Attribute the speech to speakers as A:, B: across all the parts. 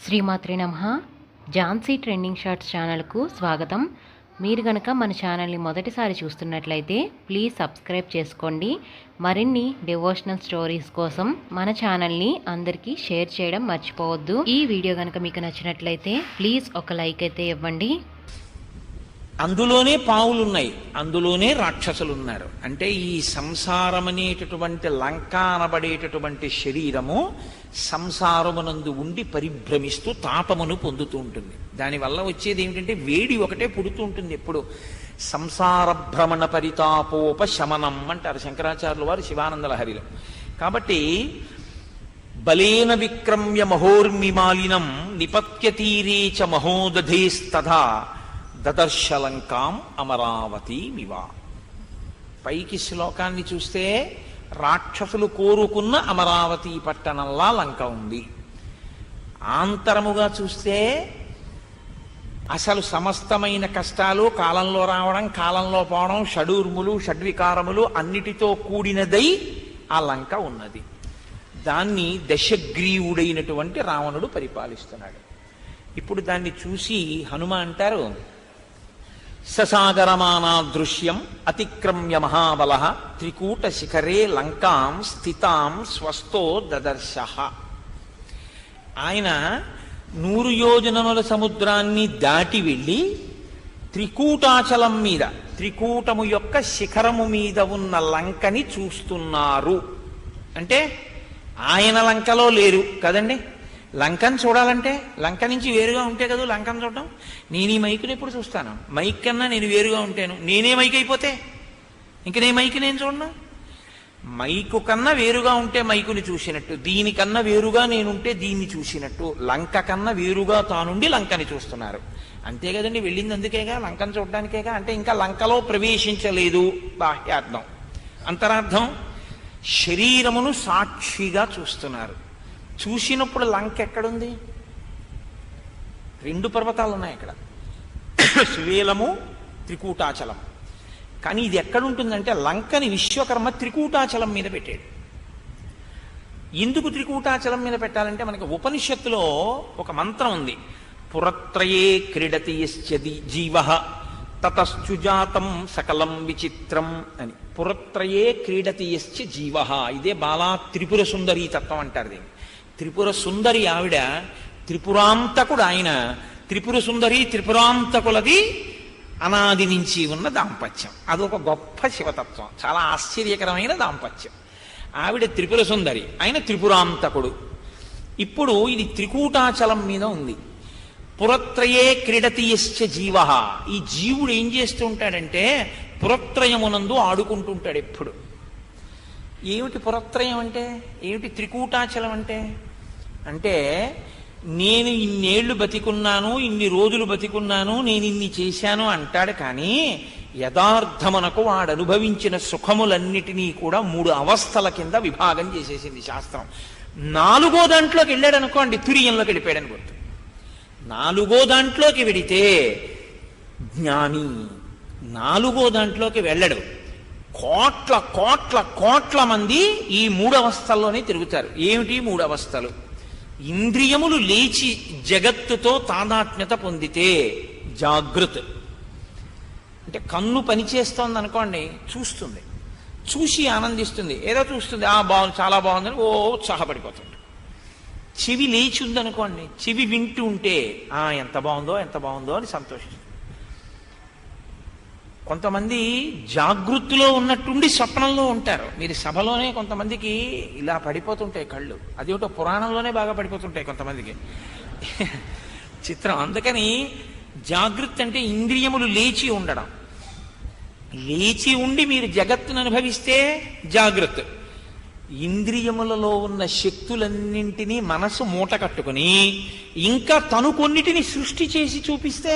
A: శ్రీమాత్రే నమః. Jhansi trending shorts ఛానల్కు స్వాగతం. మీరు గనక మన ఛానల్ని మొదటిసారి చూస్తున్నట్లయితే ప్లీజ్ సబ్స్క్రైబ్ చేసుకోండి. మరిన్ని డివోషనల్ స్టోరీస్ కోసం మన ఛానల్ని అందరికీ షేర్ చేయడం మర్చిపోవద్దు. ఈ వీడియో కనుక మీకు నచ్చినట్లయితే ప్లీజ్ ఒక లైక్ అయితే ఇవ్వండి.
B: అందులోనే పావులున్నాయి, అందులోనే రాక్షసులున్నారు. అంటే ఈ సంసారం అనేటటువంటి లంక అనబడేటటువంటి శరీరము సంసారమునందు ఉండి పరిభ్రమిస్తూ తాపమును పొందుతూ ఉంటుంది. దానివల్ల వచ్చేది ఏమిటంటే వేడి ఒకటే పుడుతూ ఉంటుంది. ఎప్పుడు సంసార భ్రమణ పరితాపోపశమనం అంటారు శంకరాచార్యుల వారు శివానంద లహరిలో. కాబట్టి బలేన విక్రమ్య మహోర్మిమాలినం నిపత్యతీరే చ మహోదధేస్తథా దదర్శలంకాం అమరావతి మివా. పైకి శ్లోకాన్ని చూస్తే రాక్షసులు కోరుకున్న అమరావతి పట్టణంలా లంక ఉంది. ఆంతరముగా చూస్తే అసలు సమస్తమైన కష్టాలు కాలంలో రావడం, కాలంలో పోవడం, షడూర్ములు షడ్వికారములు అన్నిటితో కూడినదై ఆ లంక ఉన్నది. దాన్ని దశగ్రీవుడైనటువంటి రావణుడు పరిపాలిస్తున్నాడు. ఇప్పుడు దాన్ని చూసి హనుమ అంటారు, ససాగరమానా దృశ్యం అతిక్రమ్య మహాబల త్రికూట శిఖరే లంకాం స్థితాం స్వస్థో దదర్శః. ఆయన 100 యోజనముల సముద్రాన్ని దాటి వెళ్ళి త్రికూటాచలం మీద, త్రికూటము యొక్క శిఖరము మీద ఉన్న లంకని చూస్తున్నారు. అంటే ఆయన లంకలో లేరు కదండి. లంకను చూడాలంటే లంక నుంచి వేరుగా ఉంటే కదా లంకను చూడటం. నేను ఈ మైకుని ఎప్పుడు చూస్తాను? మైక్ కన్నా నేను వేరుగా ఉంటాను. నేనే మైక్ అయిపోతే ఇంక నేను మైక్ నేను చూడను. మైకు కన్నా వేరుగా ఉంటే మైకుని చూసినట్టు, దీనికన్నా వేరుగా నేనుంటే దీన్ని చూసినట్టు, లంక కన్నా వేరుగా తానుండి లంకని చూస్తున్నారు. అంతే కదండి, వెళ్ళింది అందుకేగా, లంకను చూడడానికేగా. అంటే ఇంకా లంకలో ప్రవేశించలేదు బాహ్యార్థం. అంతరార్థం శరీరమును సాక్షిగా చూస్తున్నారు. చూసినప్పుడు లంక ఎక్కడుంది? 2 పర్వతాలు ఉన్నాయి ఇక్కడ, సువేలము త్రికూటాచలం. కానీ ఇది ఎక్కడుంటుందంటే లంకని విశ్వకర్మ త్రికూటాచలం మీద పెట్టాడు. ఎందుకు త్రికూటాచలం మీద పెట్టాలంటే మనకి ఉపనిషత్తులో ఒక మంత్రం ఉంది, పురత్రయే క్రీడతి జీవ తతశ్చుజాతం సకలం విచిత్రం అని. పురత్రయే క్రీడతి జీవ, ఇదే బాలా త్రిపుర సుందరీ తత్వం అంటారు దీన్ని. త్రిపుర సుందరి ఆవిడ, త్రిపురాంతకుడు ఆయన. త్రిపుర సుందరి త్రిపురాంతకులది అనాది నుంచి ఉన్న దాంపత్యం. అదొక గొప్ప శివతత్వం, చాలా ఆశ్చర్యకరమైన దాంపత్యం. ఆవిడ త్రిపుర సుందరి, ఆయన త్రిపురాంతకుడు. ఇప్పుడు ఇది త్రికూటాచలం మీద ఉంది. పురత్రయే క్రీడతి జీవ. ఈ జీవుడు ఏం చేస్తూ ఉంటాడంటే పురత్రయమునందు ఆడుకుంటుంటాడు ఎప్పుడు. ఏమిటి పురత్రయం అంటే? ఏమిటి త్రికూటాచలం అంటే? అంటే నేను ఇన్నేళ్లు బతికున్నాను, ఇన్ని రోజులు బతికున్నాను, నేను ఇన్ని చేశాను అంటాడు. కానీ యథార్థమునకు వాడు అనుభవించిన సుఖములన్నిటినీ కూడా 3 అవస్థల కింద విభాగం చేసేసింది శాస్త్రం. 4వ దాంట్లోకి వెళ్ళాడు అనుకోండి, తురియంలోకి వెళ్ళిపోయాడని గుర్తు. 4వ దాంట్లోకి వెడితే జ్ఞాని. 4వ దాంట్లోకి వెళ్ళడు. కోట్ల కోట్ల కోట్ల మంది ఈ 3 అవస్థల్లోనే తిరుగుతారు. ఏమిటి 3 అవస్థలు? ఇంద్రియములు లేచి జగత్తుతో తాదాత్మ్యత పొందితే జాగృత్. అంటే కన్ను పనిచేస్తోంది అనుకోండి, చూస్తుంది, చూసి ఆనందిస్తుంది, ఏదో చూస్తుంది, బాగుంది, చాలా బాగుందని ఓ ఉత్సాహపడిపోతుంది. చెవి లేచి ఉందనుకోండి, చెవి వింటూ ఉంటే ఎంత బాగుందో ఎంత బాగుందో అని సంతోషిస్తుంది. కొంతమంది జాగృతిలో ఉన్నట్టుండి స్వప్నంలో ఉంటారు. మీరు సభలోనే కొంతమందికి ఇలా పడిపోతుంటాయి కళ్ళు, అదేమిటో పురాణంలోనే బాగా పడిపోతుంటాయి కొంతమందికి. చిత్రం. అందుకని జాగృతి అంటే ఇంద్రియములు లేచి ఉండడం. లేచి ఉండి మీరు జగత్తును అనుభవిస్తే జాగృత్. ఇంద్రియములలో ఉన్న శక్తులన్నింటినీ మనసు మూట కట్టుకుని ఇంకా తను కొన్నిటిని సృష్టి చేసి చూపిస్తే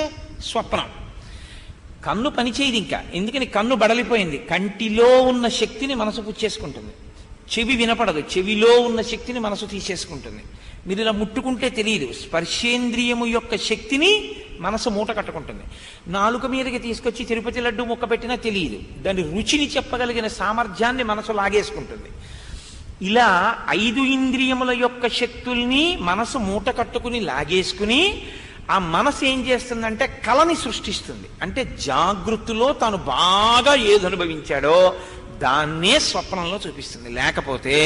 B: స్వప్నం. కన్ను పనిచేయదు ఇంకా, ఎందుకని కన్ను బడలిపోయింది. కంటిలో ఉన్న శక్తిని మనసు పుచ్చేసుకుంటుంది. చెవి వినపడదు, చెవిలో ఉన్న శక్తిని మనసు తీసేసుకుంటుంది. మీరు ఇలా ముట్టుకుంటే తెలియదు, స్పర్శేంద్రియము యొక్క శక్తిని మనసు మూట కట్టుకుంటుంది. నాలుక మీదకి తీసుకొచ్చి తిరుపతి లడ్డు ముక్క పెట్టినా తెలియదు, దాని రుచిని చెప్పగలిగిన సామర్థ్యాన్ని మనసు లాగేసుకుంటుంది. ఇలా 5 ఇంద్రియముల యొక్క శక్తుల్ని మనసు మూట కట్టుకుని లాగేసుకుని ఆ మనసు ఏం చేస్తుందంటే కళని సృష్టిస్తుంది. అంటే జాగృతిలో తాను బాగా ఏది అనుభవించాడో దాన్నే స్వప్నంలో చూపిస్తుంది. లేకపోతే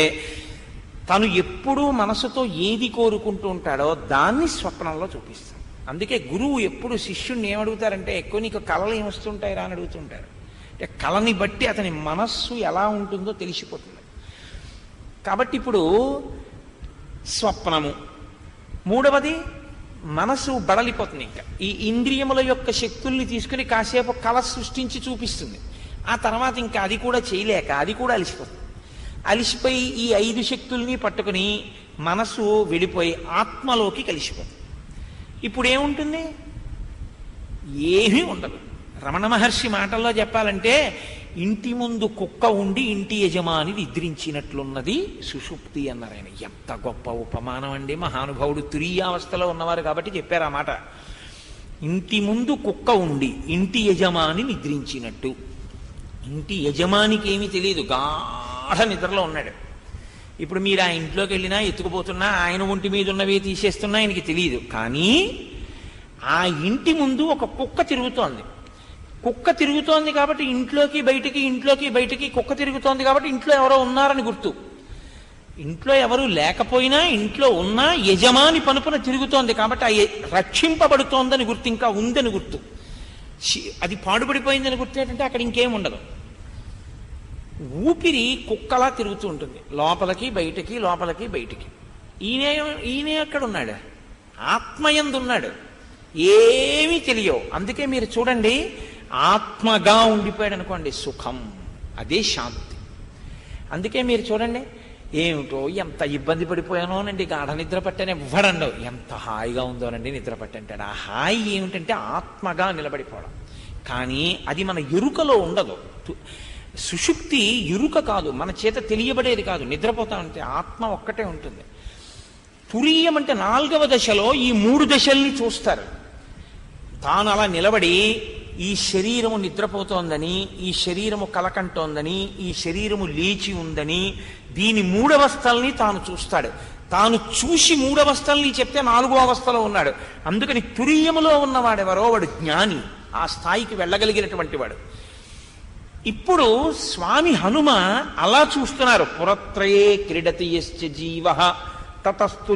B: తను ఎప్పుడూ మనసుతో ఏది కోరుకుంటూ ఉంటాడో దాన్ని స్వప్నంలో చూపిస్తుంది. అందుకే గురువు ఎప్పుడు శిష్యుణ్ణి ఏమడుగుతారంటే, ఎక్కువ నీకు కళలు ఏమొస్తుంటాయి రా అని అడుగుతుంటారు. అంటే కళని బట్టి అతని మనస్సు ఎలా ఉంటుందో తెలిసిపోతుంది. కాబట్టి ఇప్పుడు స్వప్నము, మూడవది మనసు బడలిపోతుంది. ఇంకా ఈ ఇంద్రియముల యొక్క శక్తుల్ని తీసుకుని కాసేపు కళ సృష్టించి చూపిస్తుంది. ఆ తర్వాత ఇంకా అది కూడా చేయలేక అది కూడా అలిసిపోతుంది. అలిసిపోయి ఈ 5 శక్తుల్ని పట్టుకుని మనసు వెళ్ళిపోయి ఆత్మలోకి కలిసిపోతుంది. ఇప్పుడు ఏముంటుంది? ఏమీ ఉండదు. రమణ మహర్షి మాటల్లో చెప్పాలంటే, ఇంటి ముందు కుక్క ఉండి ఇంటి యజమాని నిద్రించినట్లున్నది సుషుప్తి అన్నారు ఆయన. ఎంత గొప్ప ఉపమానం అండి! మహానుభావుడు తురీయావస్థలో ఉన్నవారు కాబట్టి చెప్పారు ఆ మాట. ఇంటి ముందు కుక్క ఉండి ఇంటి యజమాని నిద్రించినట్టు. ఇంటి యజమానికి ఏమీ తెలియదు, గాఢ నిద్రలో ఉన్నాడు. ఇప్పుడు మీరు ఆ ఇంట్లోకి వెళ్ళినా ఎత్తుకుపోతున్నా ఆయన ఒంటి మీద ఉన్నవి తీసేస్తున్నా ఆయనకి తెలియదు. కానీ ఆ ఇంటి ముందు ఒక కుక్క తిరుగుతోంది. కుక్క తిరుగుతోంది కాబట్టి ఇంట్లోకి బయటికి కుక్క తిరుగుతోంది కాబట్టి ఇంట్లో ఎవరో ఉన్నారని గుర్తు. ఇంట్లో ఎవరు లేకపోయినా ఇంట్లో ఉన్నా యజమాని పనుపున తిరుగుతోంది కాబట్టి రక్షింపబడుతోందని గుర్తు, ఇంకా ఉందని గుర్తు. అది పాడుపడిపోయిందని గుర్తు ఏంటంటే అక్కడ ఇంకేం ఉండదు. ఊపిరి కుక్కలా తిరుగుతూ ఉంటుంది, లోపలికి బయటికి. ఈయన అక్కడ ఉన్నాడు, ఆత్మయందున్నాడు, ఏమీ తెలియవు. అందుకే మీరు చూడండి, ఆత్మగా ఉండిపోయాడు అనుకోండి సుఖం, అదే శాంతి. అందుకే మీరు చూడండి, ఏమిటో ఎంత ఇబ్బంది పడిపోయానోనండి, గాఢ నిద్ర పట్టానే ఇవ్వడండవు, ఎంత హాయిగా ఉందోనండి నిద్ర పట్టంటాడు. ఆ హాయి ఏమిటంటే ఆత్మగా నిలబడిపోవడం. కానీ అది మన ఎరుకలో ఉండదు. సుషుప్తి ఎరుక కాదు, మన చేత తెలియబడేది కాదు. నిద్రపోతామంటే ఆత్మ ఒక్కటే ఉంటుంది. తురీయం అంటే 4వ దశలో ఈ 3 దశల్ని చూస్తారు. తాను అలా నిలబడి ఈ శరీరము నిద్రపోతోందని, ఈ శరీరము కలకంటోందని, ఈ శరీరము లేచి ఉందని, దీని 3 అవస్థల్ని తాను చూస్తాడు. తాను చూసి 3 అవస్థల్ని చెప్తే 4వ అవస్థలో ఉన్నాడు. అందుకని తురీయములో ఉన్నవాడెవరో వాడు జ్ఞాని, ఆ స్థాయికి వెళ్ళగలిగినటువంటి వాడు. ఇప్పుడు స్వామి హనుమ అలా చూస్తున్నారు. పురత్రయే క్రీడతి యశ్చ జీవః తతస్తు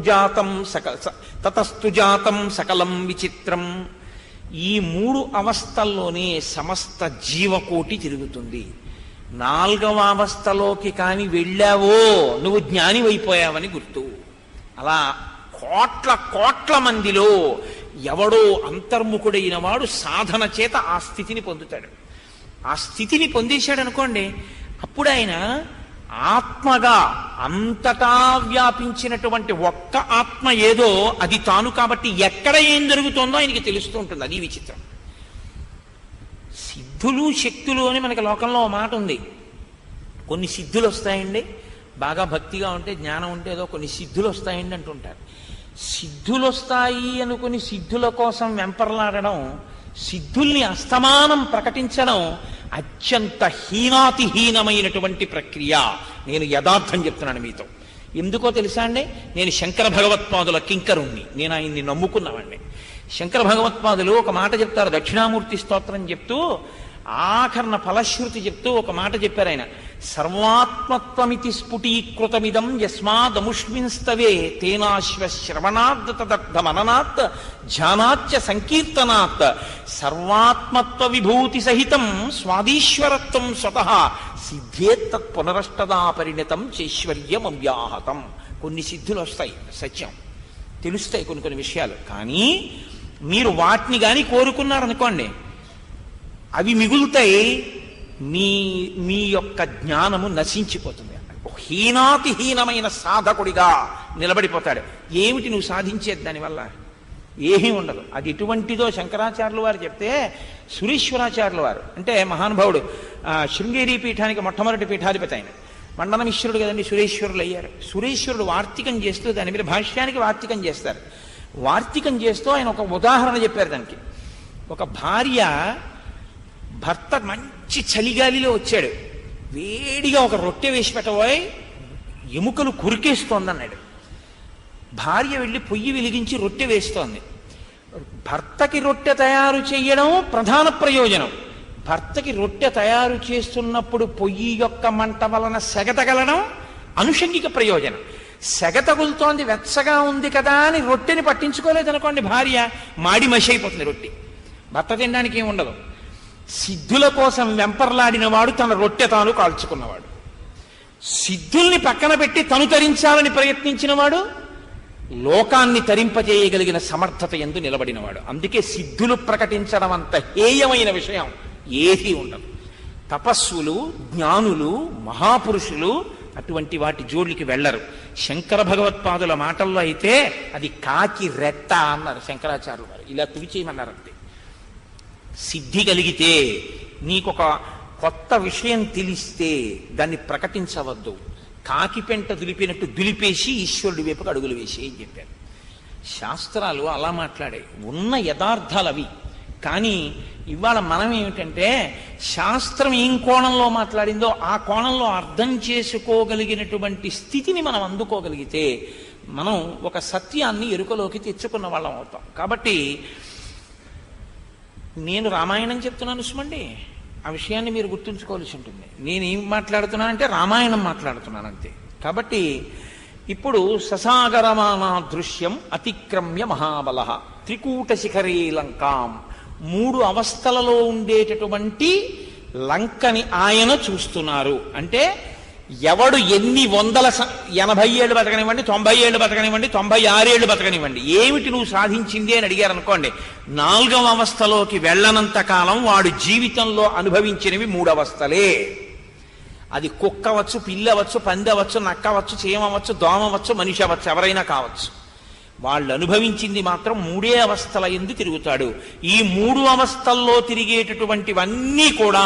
B: జాతం సకలం విచిత్రం. ఈ 3 అవస్థల్లోనే సమస్త జీవకోటి తిరుగుతుంది. 4వ అవస్థలోకి కాని వెళ్ళావో నువ్వు జ్ఞాని అయిపోయావని గుర్తు. అలా కోట్ల మందిలో ఎవడో అంతర్ముఖుడైన వాడు సాధన చేత ఆ స్థితిని పొందుతాడు. ఆ స్థితిని పొందేశాడు అనుకోండి, అప్పుడు ఆయన ఆత్మగా అంతటా వ్యాపించినటువంటి ఒక్క ఆత్మ ఏదో అది తాను కాబట్టి ఎక్కడ ఏం జరుగుతుందో ఆయనకి తెలుస్తూ ఉంటుంది. అది విచిత్రం. సిద్ధులు శక్తులు అని మనకి లోకంలో ఒక మాట ఉంది. కొన్ని సిద్ధులు వస్తాయండి, బాగా భక్తిగా ఉంటే జ్ఞానం ఉంటే ఏదో కొన్ని సిద్ధులు వస్తాయండి అంటుంటారు. సిద్ధులు వస్తాయి అనుకుని సిద్ధుల కోసం వెంపర్లాడడం, సిద్ధుల్ని అస్తమానం ప్రకటించడం అత్యంత హీనాతిహీనమైనటువంటి ప్రక్రియ. నేను యథార్థం చెప్తున్నాను మీతో. ఎందుకో తెలుసా అండి, నేను శంకర భగవత్పాదుల కింకరుణ్ణి, నేను ఆయన్ని నమ్ముకున్నామండి. శంకర భగవత్పాదులు ఒక మాట చెప్తారు, దక్షిణామూర్తి స్తోత్రం చెప్తూ ఆఖరణ ఫలశ్రుతి చెప్తూ ఒక మాట చెప్పారు ఆయన. సర్వాత్మత్వమితి స్ఫుటీకృతమిదం యస్మాదముష్మిన్స్తవే తేనాశ్వ శ్రవణాత్ తదర్థమననాత్ ధ్యానాచ్చ సంకీర్తనాత్ సర్వాత్మత్వ విభూతి సహితం స్వాదీశ్వరత్వం స్వతః సిద్ధేత్తత్ పునరష్టదా పరిణతం చైశ్వర్యం అవ్యాహతం. కొన్ని సిద్ధులు వస్తాయి, సత్యం తెలుస్తాయి కొన్ని విషయాలు. కానీ మీరు వాటిని కానీ కోరుకున్నారనుకోండి, అవి మిగులుతాయి, మీ యొక్క జ్ఞానము నశించిపోతుంది. హీనాతిహీనమైన సాధకుడిగా నిలబడిపోతాడు. ఏమిటి నువ్వు సాధించేది దానివల్ల? ఏమీ ఉండదు. అది ఎటువంటిదో శంకరాచార్యులు వారు చెప్తే, సురేశ్వరాచార్యుల వారు అంటే మహానుభావుడు, శృంగేరి పీఠానికి మొట్టమొదటి పీఠాధిపతి ఆయన, మండనమిశ్వరుడు కదండి, సురేశ్వరులు అయ్యారు. సురేశ్వరుడు వార్తికం చేస్తూ దాని మీద భాష్యానికి వార్తికం చేస్తారు. వార్తికం చేస్తూ ఆయన ఒక ఉదాహరణ చెప్పారు దానికి. ఒక భార్య భర్త మంచి చలిగాలిలో వచ్చాడు, వేడిగా ఒక రొట్టె వేసి పెట్టబోయ్, ఎముకలు కొరికేస్తోందన్నాడు. భార్య వెళ్ళి పొయ్యి వెలిగించి రొట్టె వేస్తోంది. భర్తకి రొట్టె తయారు చేయడం ప్రధాన ప్రయోజనం. భర్తకి రొట్టె తయారు చేస్తున్నప్పుడు పొయ్యి యొక్క మంట వలన సెగ తగలడం అనుషంగిక ప్రయోజనం. సెగ తగులుతోంది, వెచ్చగా ఉంది కదా అని రొట్టెని పట్టించుకోలేదనుకోండి భార్య, మాడి మసి అయిపోతుంది రొట్టె, భర్త తినడానికి ఏమి ఉండదు. సిద్ధుల కోసం వెంపర్లాడిన వాడు తన రొట్టె తాను కాల్చుకున్నవాడు. సిద్ధుల్ని పక్కన పెట్టి తను తరించాలని ప్రయత్నించిన వాడు లోకాన్ని తరింపజేయగలిగిన సమర్థత యందు నిలబడినవాడు. అందుకే సిద్ధులు ప్రకటించడం అంత హేయమైన విషయం ఏదీ ఉండదు. తపస్సులు, జ్ఞానులు, మహాపురుషులు అటువంటి వాటి జోడికి వెళ్ళరు. శంకర భగవత్పాదుల మాటల్లో అయితే అది కాకి రెట్ట అన్నారు శంకరాచార్యులు వారు. ఇలా తుడిచేయమన్నారు అంతే. సిద్ధి కలిగితే, నీకొక కొత్త విషయం తెలిస్తే దాన్ని ప్రకటించవద్దు. కాకి పెంట దులిపినట్టు దులిపేసి ఈశ్వరుడి వైపుకు అడుగులు వేసి అని చెప్పారు. శాస్త్రాలు అలా మాట్లాడే ఉన్న యథార్థాలు అవి. కానీ ఇవాళ మనం ఏమిటంటే శాస్త్రం ఏం కోణంలో మాట్లాడిందో ఆ కోణంలో అర్థం చేసుకోగలిగినటువంటి స్థితిని మనం అందుకోగలిగితే మనం ఒక సత్యాన్ని ఎరుకలోకి తెచ్చుకున్న వాళ్ళం అవుతాం. కాబట్టి నేను రామాయణం చెప్తున్నాను సుమండి, ఆ విషయాన్ని మీరు గుర్తుంచుకోవాల్సి ఉంటుంది. నేనేం మాట్లాడుతున్నానంటే రామాయణం మాట్లాడుతున్నాను అంతే. కాబట్టి ఇప్పుడు ససాగరమానా దృశ్యం అతిక్రమ్య మహాబల త్రికూట శిఖరే లంకాం, 3 అవస్థలలో ఉండేటటువంటి లంకని ఆయన చూస్తున్నారు. అంటే ఎవడు ఎన్ని 180 ఏళ్ళు బతకనివ్వండి, 90 ఏళ్ళు బతకనివ్వండి, 96 ఏళ్ళు బతకనివ్వండి, ఏమిటి నువ్వు సాధించింది అని అడిగారు అనుకోండి, 4వ అవస్థలోకి వెళ్ళనంత కాలం వాడు జీవితంలో అనుభవించినవి 3 అవస్థలే. అది కుక్క అవచ్చు, పిల్లి అవచ్చు, పంది అవచ్చు, నక్క అవచ్చు, చీమ అవచ్చు, దోమ అవచ్చు, మనిషి అవచ్చు, ఎవరైనా కావచ్చు. వాళ్ళు అనుభవించింది మాత్రం 3 అవస్థల యందు తిరుగుతాడు. ఈ 3 అవస్థల్లో తిరిగేటటువంటివన్నీ కూడా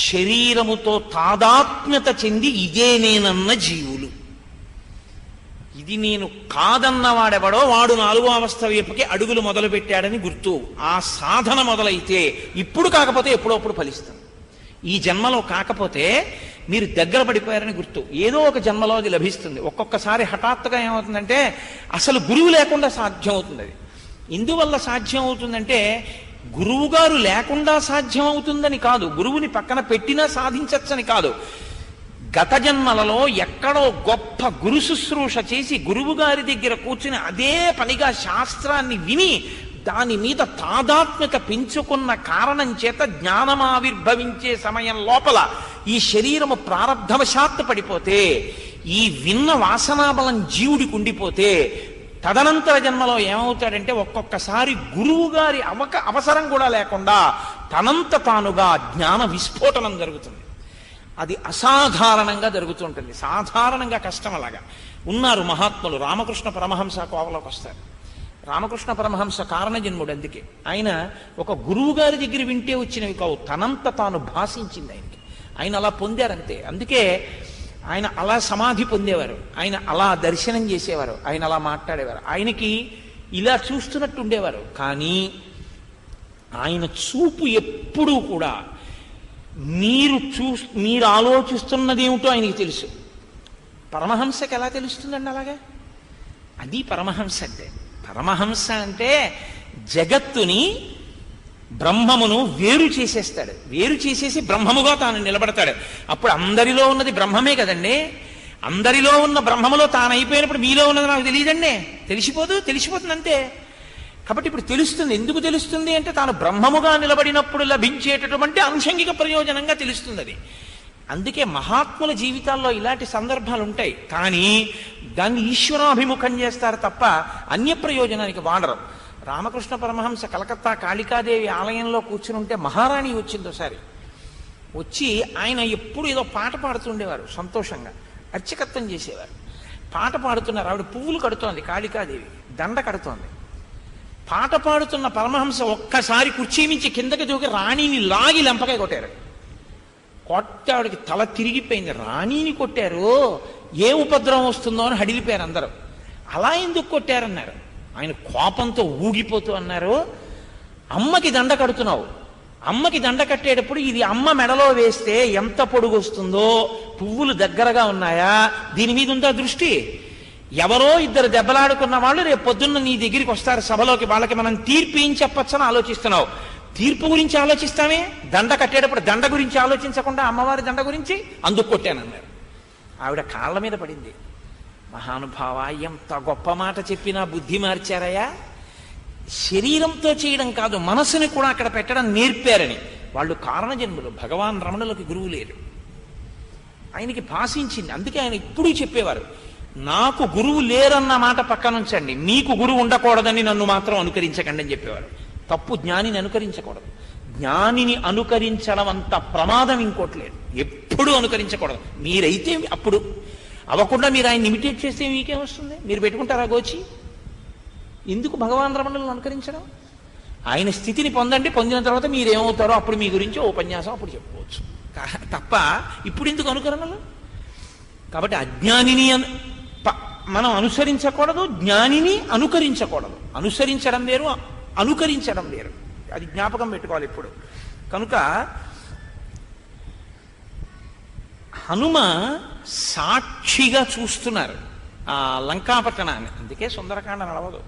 B: శరీరముతో తాదాత్మ్యత చెంది ఇదే నేనన్న జీవులు. ఇది నేను కాదన్నవాడెవడో వాడు 4వ అవస్థ వైపుకి అడుగులు మొదలు పెట్టాడని గుర్తు. ఆ సాధన మొదలైతే ఇప్పుడు కాకపోతే ఎప్పుడప్పుడు ఫలిస్తుంది. ఈ జన్మలో కాకపోతే మీరు దగ్గర పడిపోయారని గుర్తు. ఏదో ఒక జన్మలో అది లభిస్తుంది. ఒక్కొక్కసారి హఠాత్తుగా ఏమవుతుందంటే అసలు గురువు లేకుండా సాధ్యం అవుతుంది. అది ఎందువల్ల సాధ్యం అవుతుందంటే గురువు గారు లేకుండా సాధ్యం అవుతుందని కాదు, గురువుని పక్కన పెట్టినా సాధించచ్చని కాదు. గత జన్మలలో ఎక్కడో గొప్ప గురు శుశ్రూష చేసి గురువు గారి దగ్గర కూర్చుని అదే పనిగా శాస్త్రాన్ని విని దాని మీద తాదాత్మ్యత పెంచుకున్న కారణం చేత జ్ఞానం ఆవిర్భవించే సమయం లోపల ఈ శరీరము ప్రారబ్ధవశాత్తు పడిపోతే, ఈ విన్న వాసనాబలం జీవుడికి ఉండిపోతే తదనంతర జన్మలో ఏమవుతాడంటే ఒక్కొక్కసారి గురువు గారి అవసరం కూడా లేకుండా తనంత తానుగా జ్ఞాన విస్ఫోటనం జరుగుతుంది. అది అసాధారణంగా జరుగుతుంటుంది. సాధారణంగా కష్టం. అలాగా ఉన్నారు మహాత్ములు. రామకృష్ణ పరమహంస కోవలోకి వస్తారు. రామకృష్ణ పరమహంస కారణజన్ముడు. అందుకే ఆయన ఒక గురువు గారి దగ్గర వింటే వచ్చినవి కావు, తనంత తాను భాషించింది ఆయనకి. ఆయన అలా పొందారంతే. అందుకే ఆయన అలా సమాధి పొందేవారు, ఆయన అలా దర్శనం చేసేవారు, ఆయన అలా మాట్లాడేవారు. ఆయనకి ఇలా చూస్తున్నట్టు ఉండేవారు. కానీ ఆయన చూపు ఎప్పుడూ కూడా మీరు ఆలోచిస్తున్నది ఏమిటో ఆయనకి తెలుసు. పరమహంసకి ఎలా తెలుస్తుందండి అలాగా? అది పరమహంస అంటే. పరమహంస అంటే జగత్తుని, బ్రహ్మమును వేరు చేసేస్తాడు. వేరు చేసేసి బ్రహ్మముగా తాను నిలబడతాడు. అప్పుడు అందరిలో ఉన్నది బ్రహ్మమే కదండి. అందరిలో ఉన్న బ్రహ్మములో తాను అయిపోయినప్పుడు మీలో ఉన్నది నాకు తెలియదండి, తెలిసిపోతుంది అంతే. కాబట్టి ఇప్పుడు తెలుస్తుంది. ఎందుకు తెలుస్తుంది అంటే తాను బ్రహ్మముగా నిలబడినప్పుడు లభించేటటువంటి అనుషంగిక ప్రయోజనంగా తెలుస్తుంది అది. అందుకే మహాత్ముల జీవితాల్లో ఇలాంటి సందర్భాలు ఉంటాయి. కానీ దాన్ని ఈశ్వరాభిముఖం చేస్తారు తప్ప అన్య ప్రయోజనానికి వాడరు. రామకృష్ణ పరమహంస కలకత్తా కాళికాదేవి ఆలయంలో కూర్చుని ఉంటే మహారాణి వచ్చింది ఒకసారి. వచ్చి ఆయన ఎప్పుడు ఏదో పాట పాడుతుండేవారు, సంతోషంగా అర్చకత్వం చేసేవారు. పాట పాడుతున్నారు, ఆవిడ పువ్వులు కడుతోంది, కాళికాదేవి దండ కడుతోంది. పాట పాడుతున్న పరమహంస ఒక్కసారి కుర్చీ మించి కిందకి దూకి రాణిని లాగి లెంపకాయ కొట్టారు. కొట్టే ఆవిడకి తల తిరిగిపోయింది. రాణిని కొట్టారు, ఏ ఉపద్రవం వస్తుందో అని హడిలిపోయారు అందరూ. అలా ఎందుకు కొట్టారన్నారు. ఆయన కోపంతో ఊగిపోతూ అన్నారు, అమ్మకి దండ కడుతున్నావు, అమ్మకి దండ కట్టేటప్పుడు ఇది అమ్మ మెడలో వేస్తే ఎంత పొడుగు వస్తుందో, పువ్వులు దగ్గరగా ఉన్నాయా, దీని మీద ఉందా దృష్టి? ఎవరో ఇద్దరు దెబ్బలాడుకున్న వాళ్ళు రేపు పొద్దున్న నీ దగ్గరికి వస్తారు సభలోకి, వాళ్ళకి మనం తీర్పు ఏం చెప్పచ్చని ఆలోచిస్తున్నావు. తీర్పు గురించి ఆలోచిస్తామే, దండ కట్టేటప్పుడు దండ గురించి ఆలోచించకుండా అమ్మవారి దండ గురించి అందుకు కొట్టానన్నారు. ఆవిడ కాళ్ళ మీద పడింది. మహానుభావ, ఎంత గొప్ప మాట చెప్పినా బుద్ధి మార్చారయ్యా. శరీరంతో చేయడం కాదు, మనసుని కూడా అక్కడ పెట్టడం నేర్పారని. వాళ్ళు కారణజన్ములు, భగవాన్ రమణులకి గురువు లేరు. ఆయనకి భాషించింది. అందుకే ఆయన ఇప్పుడు చెప్పేవారు, నాకు గురువు లేరన్న మాట పక్కనుంచండి, మీకు గురువు ఉండకూడదని నన్ను మాత్రం అనుకరించకండి అని చెప్పేవారు. తప్పు జ్ఞానిని అనుకరించకూడదు. జ్ఞానిని అనుకరించడం అంత ప్రమాదం ఇంకోటి లేదు. ఎప్పుడూ అనుకరించకూడదు. మీరైతే అప్పుడు అవ్వకుండా మీరు ఆయన ఇమిటేట్ చేస్తే మీకేం వస్తుంది? మీరు పెట్టుకుంటారా గోచి? ఎందుకు భగవాన్ రమణులను అనుకరించడం? ఆయన స్థితిని పొందండి, పొందిన తర్వాత మీరేమవుతారో అప్పుడు మీ గురించి ఉపన్యాసం అప్పుడు చెప్పుకోవచ్చు తప్ప ఇప్పుడు ఎందుకు అనుకరణలు? కాబట్టి అజ్ఞానిని మనం అనుసరించకూడదు, జ్ఞానిని అనుకరించకూడదు. అనుసరించడం వేరు, అనుకరించడం వేరు. అది జ్ఞాపకం పెట్టుకోవాలి ఇప్పుడు. కనుక హనుమ సాక్షిగా చూస్తున్నారు ఆ లంకాపట్టణాన్ని. అందుకే సుందరకాండ నడవదు.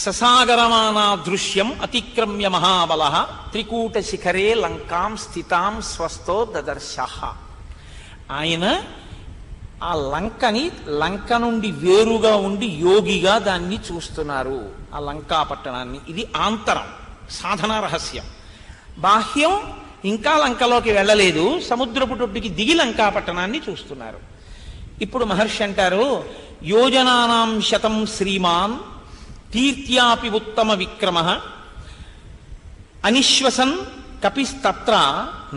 B: ససాగరమానా దృశ్యం అతిక్రమ్య మహాబల త్రికూట శిఖరే లంకాం స్థితాం స్వస్థో దదర్శ. ఆయన ఆ లంక నుండి వేరుగా ఉండి యోగిగా దాన్ని చూస్తున్నారు, ఆ లంకాపట్టణాన్ని. ఇది ఆంతరం, సాధనా రహస్యం. బాహ్యం ఇంకా లంకలోకి వెళ్ళలేదు, సముద్రపు టొడ్డుకి దిగి లంకాపట్టణాన్ని చూస్తున్నారు. ఇప్పుడు మహర్షి అంటారు, యోజనానాం శతం శ్రీమాన్ తీర్థ్యాపి ఉత్తమ విక్రమ అనిశ్వసన్ కపిస్తత్ర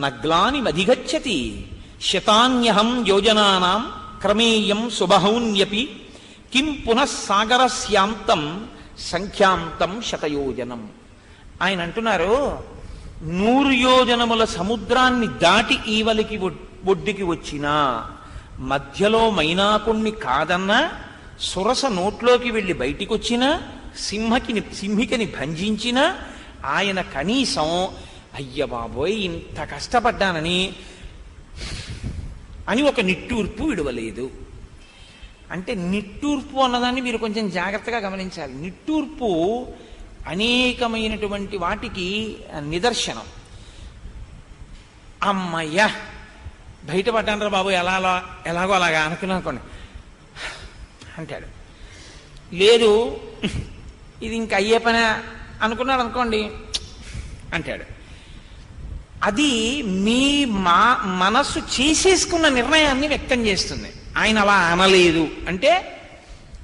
B: నగ్లాని మధిగచ్చతి శతాన్యహం యోజనానాం క్రమేయం సుబహూన్యపి కిం పునః సాగరస్యాంతం సంఖ్యాంతం శతయోజనం. ఆయన అంటున్నారు, 100 యోజనముల సముద్రాన్ని దాటి ఈవలికి ఒడ్డుకి వచ్చినా, మధ్యలో మైనాకుణ్ణి కాదన్నా, సురస నోట్లోకి వెళ్ళి బయటికి వచ్చినా, సింహికని భంజించినా, ఆయన కనీసం అయ్య బాబోయ్ ఇంత కష్టపడ్డానని అని ఒక నిట్టూర్పు విడవలేదు. అంటే నిట్టూర్పు అన్నదాన్ని మీరు కొంచెం జాగ్రత్తగా గమనించాలి. నిట్టూర్పు అనేకమైనటువంటి వాటికి నిదర్శనం. అమ్మయ్యా బయటపడ్డానరా బాబు, ఎలాగో అలాగా అనుకున్నా అనుకోండి అంటాడు. లేదు ఇది ఇంక అయ్యే పని అనుకున్నాడు అనుకోండి అంటాడు. అది మీ మనస్సు చేసేసుకున్న నిర్ణయాన్ని వ్యక్తం చేస్తుంది. ఆయన అలా అనలేదు అంటే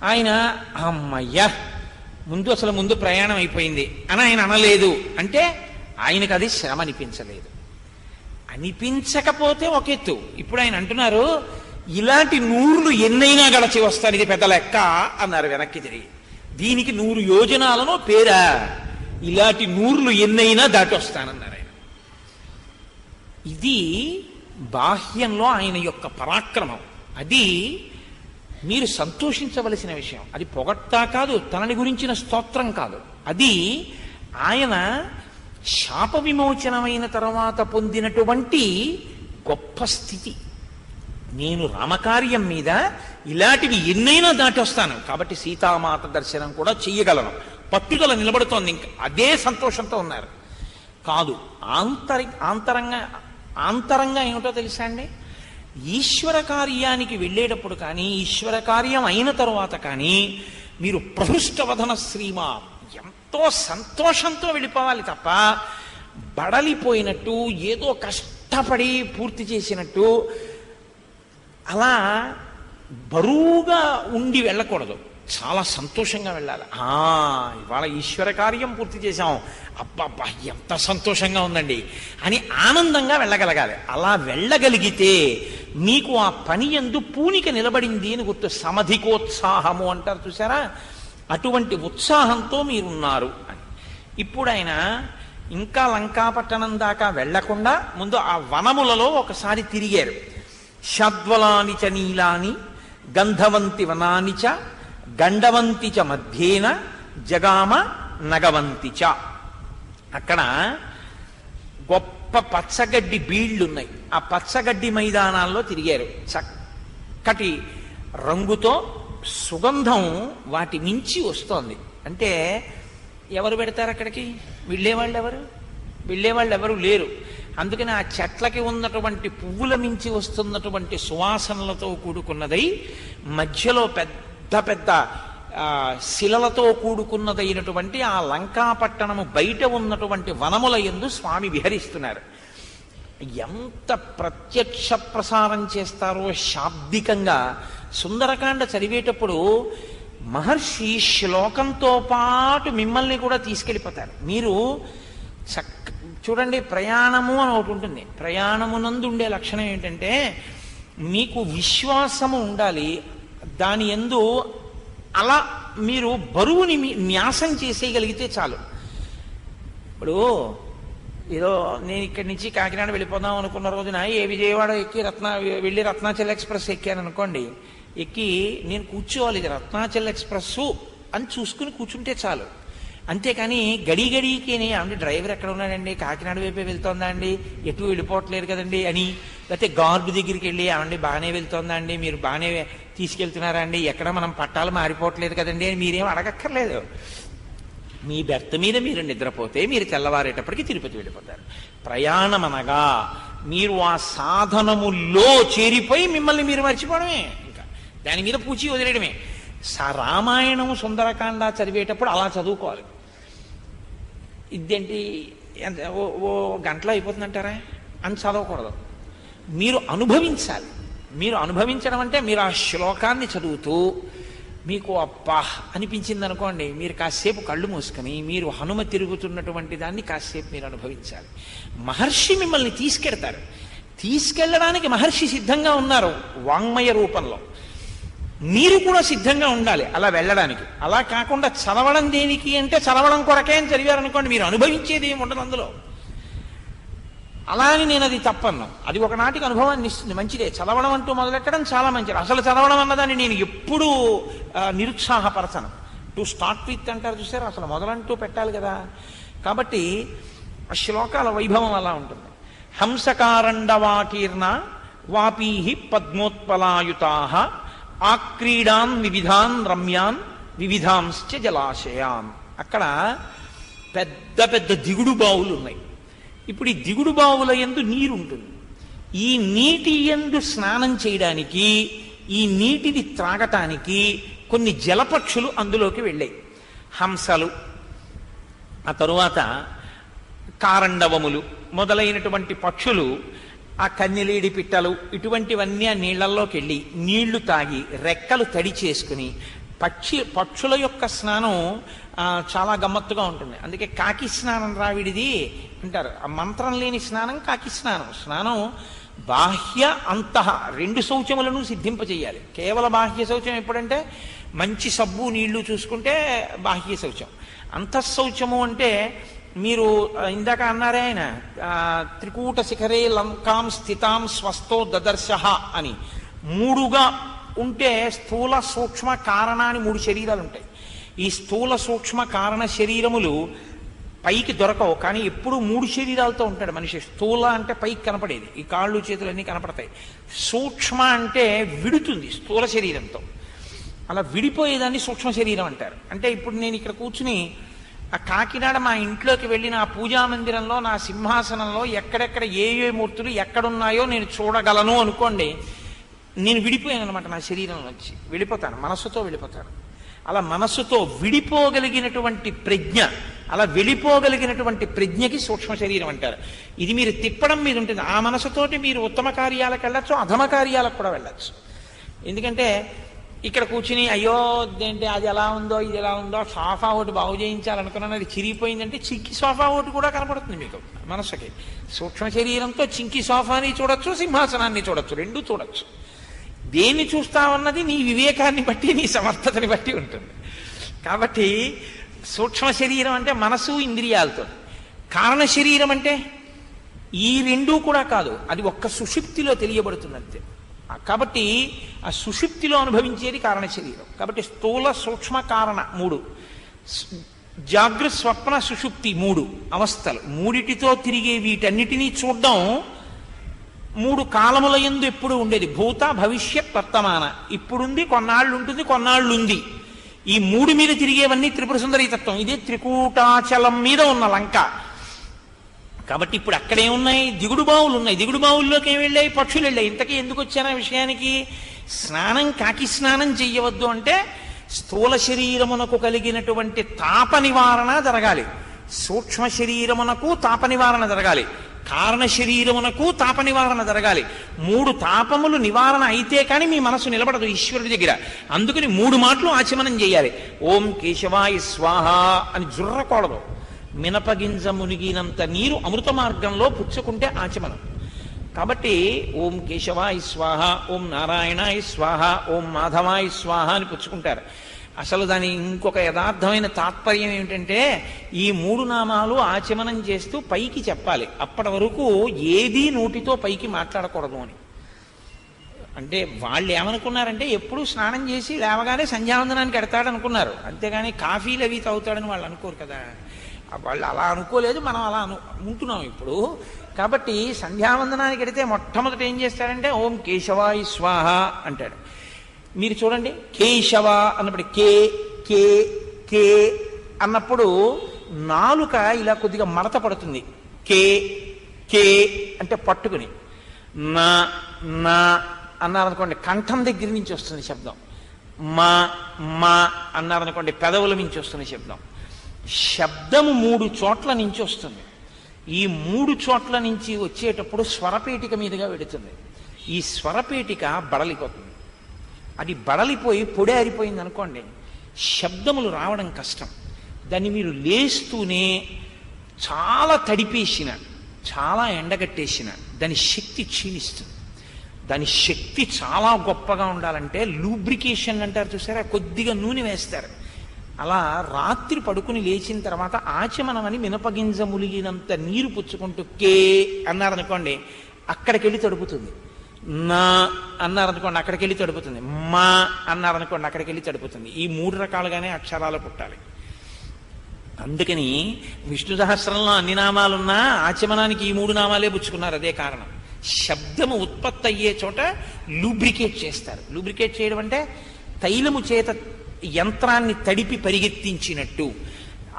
B: ఆయన అమ్మయ్యా ముందు ప్రయాణం అయిపోయింది అని ఆయన అనలేదు అంటే ఆయనకు అది శ్రమ అనిపించలేదు. అనిపించకపోతే ఒక ఎత్తు. ఇప్పుడు ఆయన అంటున్నారు, ఇలాంటి 100 ఎన్నైనా గడచి వస్తారు, ఇది పెద్ద లెక్క అన్నారు వెనక్కి తిరిగి. దీనికి 100 యోజనాలను పేరా? ఇలాంటి 100 ఎన్నైనా దాటి వస్తానన్నారు ఆయన. ఇది బాహ్యంలో ఆయన యొక్క పరాక్రమం. అది మీరు సంతోషించవలసిన విషయం. అది పొగట్టా కాదు, తనని గురించిన స్తోత్రం కాదు. అది ఆయన శాప విమోచనమైన తర్వాత పొందినటువంటి గొప్ప స్థితి. నేను రామకార్యం మీద ఇలాంటివి ఎన్నైనా దాటొస్తాను, కాబట్టి సీతామాత దర్శనం కూడా చెయ్యగలను, పట్టుదల నిలబడుతోంది. ఇంకా అదే సంతోషంతో ఉన్నారు. కాదు, ఆంతరంగా ఏమిటో తెలుసా అండి? ఈశ్వర కార్యానికి వెళ్ళేటప్పుడు కానీ, ఈశ్వర కార్యం అయిన తరువాత కానీ మీరు ప్రహృష్టవదన శ్రీమా ఎంతో సంతోషంతో వెళ్ళిపోవాలి తప్ప బడలిపోయినట్టు, ఏదో కష్టపడి పూర్తి చేసినట్టు అలా బరువుగా ఉండి వెళ్ళకూడదు. చాలా సంతోషంగా వెళ్ళాలి. ఇవాళ ఈశ్వర కార్యం పూర్తి చేశాం, అబ్బబ్బా ఎంత సంతోషంగా ఉందండి అని ఆనందంగా వెళ్ళగలగాలి. అలా వెళ్ళగలిగితే మీకు ఆ పని యందు పూనిక నిలబడింది అని గుర్తు. సమధికోత్సాహము అంటారు చూసారా, అటువంటి ఉత్సాహంతో మీరున్నారు అని. ఇప్పుడు ఆయన ఇంకా లంకాపట్టణం దాకా వెళ్లకుండా ముందు ఆ వనములలో ఒకసారి తిరిగారు. షద్వలాని చ నీలాని గంధవంతి వనాని చ గండవంతి చ మధ్యేన జగామ నగవంతి చ. అక్కడ గొప్ప పచ్చగడ్డి బీళ్లున్నాయి. ఆ పచ్చగడ్డి మైదానాల్లో తిరిగారు. చక్కటి రంగుతో సుగంధం వాటి నుంచి వస్తోంది. అంటే ఎవరు పెడతారు అక్కడికి? వెళ్ళేవాళ్ళు ఎవరు లేరు. అందుకని ఆ చెట్లకి ఉన్నటువంటి పువ్వుల నుంచి వస్తున్నటువంటి సువాసనలతో కూడుకున్నదై మధ్యలో పెద్ద పెద్ద శిలలతో కూడుకున్నదైనటువంటి ఆ లంకాపట్టణము బయట ఉన్నటువంటి వనముల యందు స్వామి విహరిస్తున్నారు. ఎంత ప్రత్యక్ష ప్రసారం చేస్తారో శాబ్దికంగా. సుందరకాండ చదివేటప్పుడు మహర్షి శ్లోకంతో పాటు మిమ్మల్ని కూడా తీసుకెళ్ళిపోతారు. మీరు చూడండి, ప్రయాణము అని ఒకటి ఉంటుంది. ప్రయాణమునందు ఉండే లక్షణం ఏంటంటే మీకు విశ్వాసము ఉండాలి. దాని యందు అలా మీరు బరువుని న్యాసం చేసేయగలిగితే చాలు. ఇప్పుడు ఏదో నేను ఇక్కడి నుంచి కాకినాడ వెళ్ళిపోదాం అనుకున్న రోజున విజయవాడ ఎక్కి వెళ్ళి రత్నాచల్ ఎక్స్ప్రెస్ ఎక్కాను అనుకోండి. ఎక్కి నేను కూర్చోవాలి, ఇది రత్నాచల్ ఎక్స్ప్రెస్ అని చూసుకుని కూర్చుంటే చాలు. అంతేకాని గడికి అంటే డ్రైవర్ ఎక్కడ ఉన్నాడండి, కాకినాడ వైపే వెళ్తోందా అండి, ఎటు వెళ్ళిపోవట్లేదు కదండి అని, లేకపోతే గార్డు దగ్గరికి వెళ్ళి ఏమండి బాగానే వెళ్తోందా అండి, మీరు బాగానే తీసుకెళ్తున్నారా అండి, ఎక్కడ మనం పట్టాలు మారిపోవట్లేదు కదండి అని మీరేం అడగక్కర్లేదు. మీ బెర్త్ మీద మీరు నిద్రపోతే మీరు తెల్లవారేటప్పటికి తిరుపతి వెళ్ళిపోతారు. ప్రయాణం అనగా మీరు ఆ సాధనములో చేరిపోయి మిమ్మల్ని మీరు మర్చిపోవడమే, ఇంకా దాని మీద పూచి వదిలేయడమే. రామాయణము సుందరకాండ చదివేటప్పుడు అలా చదువుకోవాలి. ఇదేంటి ఓ గంటలో అయిపోతుందంటారా అని చదవకూడదు. మీరు అనుభవించాలి. మీరు అనుభవించడం అంటే మీరు ఆ శ్లోకాన్ని చదువుతూ మీకు అబ్బా అనిపించింది అనుకోండి, మీరు కాసేపు కళ్ళు మూసుకొని మీరు హనుమ తిరుగుతున్నటువంటి దాన్ని కాసేపు మీరు అనుభవించాలి. మహర్షి మిమ్మల్ని తీసుకెడతారు. తీసుకెళ్ళడానికి మహర్షి సిద్ధంగా ఉన్నారు వాంగ్మయ రూపంలో. మీరు కూడా సిద్ధంగా ఉండాలి అలా వెళ్ళడానికి. అలా కాకుండా చదవడం దేనికి అంటే చదవడం కొరకే అని చదివారనుకోండి, మీరు అనుభవించేది ఏమి ఉండదు అందులో. అలా అని నేను అది తప్పను. అది ఒకనాటికి అనుభవాన్ని ఇస్తుంది, మంచిదే. చదవడం అంటూ మొదలెట్టడం చాలా మంచిది. అసలు చదవడం అన్నదాన్ని నేను ఎప్పుడూ నిరుత్సాహపరచను. టు స్టార్ట్ విత్ అంటారు చూసారు, అసలు మొదలంటూ పెట్టాలి కదా. కాబట్టి ఆ శ్లోకాల వైభవం అలా ఉంటుంది. హంసకారండవాకీర్ణ వాపీహి పద్మోత్పలాయుతాః ఆక్రీడాన్ వివిధాన్ రమ్యాన్ వివిధాంశ్చ జలాశయాన్. అక్కడ పెద్ద పెద్ద దిగుడు బావులు ఉన్నాయి. ఇప్పుడు ఈ దిగుడు బావుల యందు నీరు ఉంటుంది. ఈ నీటి యందు స్నానం చేయడానికి, ఈ నీటిని త్రాగటానికి కొన్ని జలపక్షులు అందులోకి వెళ్ళాయి. హంసలు, ఆ తరువాత కారండవములు మొదలైనటువంటి పక్షులు, ఆ కన్నెలేడి పిట్టలు, ఇటువంటివన్నీ ఆ నీళ్లలోకి వెళ్ళి నీళ్లు తాగి రెక్కలు తడి చేసుకుని పక్షుల యొక్క స్నానం చాలా గమ్మత్తుగా ఉంటుంది. అందుకే కాకి స్నానం రావిడిది అంటారు. ఆ మంత్రం లేని స్నానం కాకి స్నానం. స్నానం బాహ్య అంతః రెండు శౌచములను సిద్ధింపజేయాలి. కేవల బాహ్య శౌచం ఎప్పుడంటే మంచి సబ్బు నీళ్లు చూసుకుంటే బాహ్య శౌచం. అంతఃశౌచము అంటే మీరు ఇందాక అన్నారే ఆయన త్రికూట శిఖరే లంకాం స్థితాం స్వస్థో దదర్శ అని. మూడుగా ఉంటే స్థూల సూక్ష్మ కారణ అని మూడు శరీరాలు ఉంటాయి. ఈ స్థూల సూక్ష్మ కారణ శరీరములు పైకి దొరకవు, కానీ ఎప్పుడు మూడు శరీరాలతో ఉంటాడు మనిషి. స్థూల అంటే పైకి కనపడేది, ఈ కాళ్ళు చేతులు అన్నీ కనపడతాయి. సూక్ష్మ అంటే విడుతుంది స్థూల శరీరంతో, అలా విడిపోయేదాన్ని సూక్ష్మ శరీరం అంటారు. అంటే ఇప్పుడు నేను ఇక్కడ కూర్చుని ఆ కాకినాడ మా ఇంట్లోకి వెళ్ళి నా పూజా మందిరంలో నా సింహాసనంలో ఎక్కడెక్కడ ఏ మూర్తులు ఎక్కడున్నాయో నేను చూడగలను అనుకోండి, నేను విడిపోయాను అనమాట. నా శరీరం నుంచి వెళ్ళిపోతాను, మనస్సుతో వెళ్ళిపోతాను. అలా మనస్సుతో విడిపోగలిగినటువంటి ప్రజ్ఞ, అలా వెళ్ళిపోగలిగినటువంటి ప్రజ్ఞకి సూక్ష్మ శరీరం అంటారు. ఇది మీరు తిప్పడం మీద ఉంటుంది. ఆ మనసుతోటి మీరు ఉత్తమ కార్యాలకు వెళ్ళచ్చు, అధమ కార్యాలకు కూడా వెళ్ళచ్చు. ఎందుకంటే ఇక్కడ కూర్చుని అయ్యో ఏంటి అది ఎలా ఉందో ఇది ఎలా ఉందో, సోఫా ఒకటి బాగు చేయించాలనుకున్నాను, అది చిరిగిపోయిందంటే చింకి సోఫా ఒకటి కూడా కనపడుతుంది మీకు మనస్సుకి. సూక్ష్మ శరీరంతో చింకి సోఫాని చూడొచ్చు, సింహాసనాన్ని చూడొచ్చు, రెండూ చూడొచ్చు. దేన్ని చూస్తావన్నది నీ వివేకాన్ని బట్టి, నీ సమర్థతని బట్టి ఉంటుంది. కాబట్టి సూక్ష్మ శరీరం అంటే మనసు ఇంద్రియాలతో. కారణ శరీరం అంటే ఈ రెండూ కూడా కాదు, అది ఒక్క సుషుప్తిలో తెలియబడుతుంది అంతే. కాబట్టి ఆ సుషుప్తిలో అనుభవించేది కారణ శరీరం. కాబట్టి స్థూల సూక్ష్మ కారణ మూడు. జాగృత్ స్వప్న సుషుప్తి 3 అవస్థలు, మూడిటితో తిరిగే వీటన్నిటినీ చూడడం 3 కాలముల యందు ఎప్పుడు ఉండేది. భూత భవిష్యత్ వర్తమాన, ఇప్పుడుంది, కొన్నాళ్ళు ఉంటుంది, కొన్నాళ్ళు ఉంది. ఈ 3 మీద తిరిగేవన్నీ త్రిపుర సుందరీ తత్వం. ఇదే త్రికూటాచలం మీద ఉన్న లంక. కాబట్టి ఇప్పుడు అక్కడే ఉన్నాయి, దిగుడు బావులు ఉన్నాయి. దిగుడు బావుల్లోకి ఏమి వెళ్ళాయి? పక్షులు వెళ్ళాయి. ఇంతకీ ఎందుకు వచ్చాను ఆ విషయానికి? స్నానం, కాకి స్నానం చెయ్యవద్దు అంటే స్థూల శరీరమునకు కలిగినటువంటి తాప నివారణ జరగాలి, సూక్ష్మ శరీరమునకు తాప నివారణ జరగాలి, కారణ శరీరమునకు తాప నివారణ జరగాలి. 3 తాపములు నివారణ అయితే కానీ మీ మనసు నిలబడదు ఈశ్వరుడి దగ్గర. అందుకని 3 మాటలు ఆచమనం చేయాలి. ఓం కేశవాయ స్వాహ అని జుర్రకూడదు. మినపగింజ మునిగినంత నీరు అమృత మార్గంలో పుచ్చుకుంటే ఆచమనం. కాబట్టి ఓం కేశవాయ స్వాహ, ఓం నారాయణాయ స్వాహ, ఓం మాధవాయ స్వాహ అని పుచ్చుకుంటారు. అసలు దాని ఇంకొక యథార్థమైన తాత్పర్యం ఏమిటంటే ఈ 3 నామాలు ఆచమనం చేస్తూ పైకి చెప్పాలి. అప్పటి వరకు ఏదీ నోటితో పైకి మాట్లాడకూడదు అని. అంటే వాళ్ళు ఏమనుకున్నారంటే ఎప్పుడు స్నానం చేసి లేవగానే సంధ్యావందనానికి ఎడతాడు అనుకున్నారు, అంతేగాని కాఫీలు అవి తాగుతాడని వాళ్ళు అనుకోరు కదా. వాళ్ళు అలా అనుకోలేదు, మనం అలా ఉంటున్నాం ఇప్పుడు. కాబట్టి సంధ్యావందనానికి ఎడితే మొట్టమొదటి ఏం చేస్తాడంటే ఓం కేశవాయ స్వాహ అంటాడు. మీరు చూడండి, కేశవ అన్నప్పుడు కే కే కే అన్నప్పుడు నాలుక ఇలా కొద్దిగా మడత పడుతుంది. కే కే అంటే పట్టుకుని, నా నా అన్నారనుకోండి కంఠం దగ్గర నుంచి వస్తుంది శబ్దం. మా మా అన్నారనుకోండి పెదవుల నుంచి వస్తుంది శబ్దం. శబ్దము 3 చోట్ల నుంచి వస్తుంది. ఈ 3 చోట్ల నుంచి వచ్చేటప్పుడు స్వరపేటిక మీదుగా వెడుతుంది. ఈ స్వరపేటిక బడలిపోతుంది. అది బడలిపోయి పొడి ఆరిపోయింది అనుకోండి, శబ్దములు రావడం కష్టం. దాన్ని మీరు లేస్తూనే చాలా తడిపేసిన, చాలా ఎండగట్టేసిన దాని శక్తి క్షీణిస్తుంది. దాని శక్తి చాలా గొప్పగా ఉండాలంటే లూబ్రికేషన్ అంటారు చూసారా, కొద్దిగా నూనె వేస్తారు. అలా రాత్రి పడుకుని లేచిన తర్వాత ఆచమనం అని మినపగింజ ములిగినంత నీరు పుచ్చుకుంటూ కే అన్నారనుకోండి అక్కడికి వెళ్ళి తడుపుతుంది. నా అన్నారనుకోండి అక్కడికి వెళ్ళి తడుపుతుంది. మా అన్నారనుకోండి అక్కడికి వెళ్ళి తడుపుతుంది. ఈ 3 రకాలుగానే అక్షరాలు పుట్టాలి. అందుకని విష్ణు సహస్రంలో అన్ని నామాలున్నా ఆచమనానికి ఈ 3 నామాలే పుచ్చుకున్నారు. అదే కారణం. శబ్దము ఉత్పత్తి అయ్యే చోట లూబ్రికేట్ చేస్తారు. లూబ్రికేట్ చేయడం అంటే తైలము చేత యంత్రాన్ని తడిపి పరిగెత్తించినట్టు.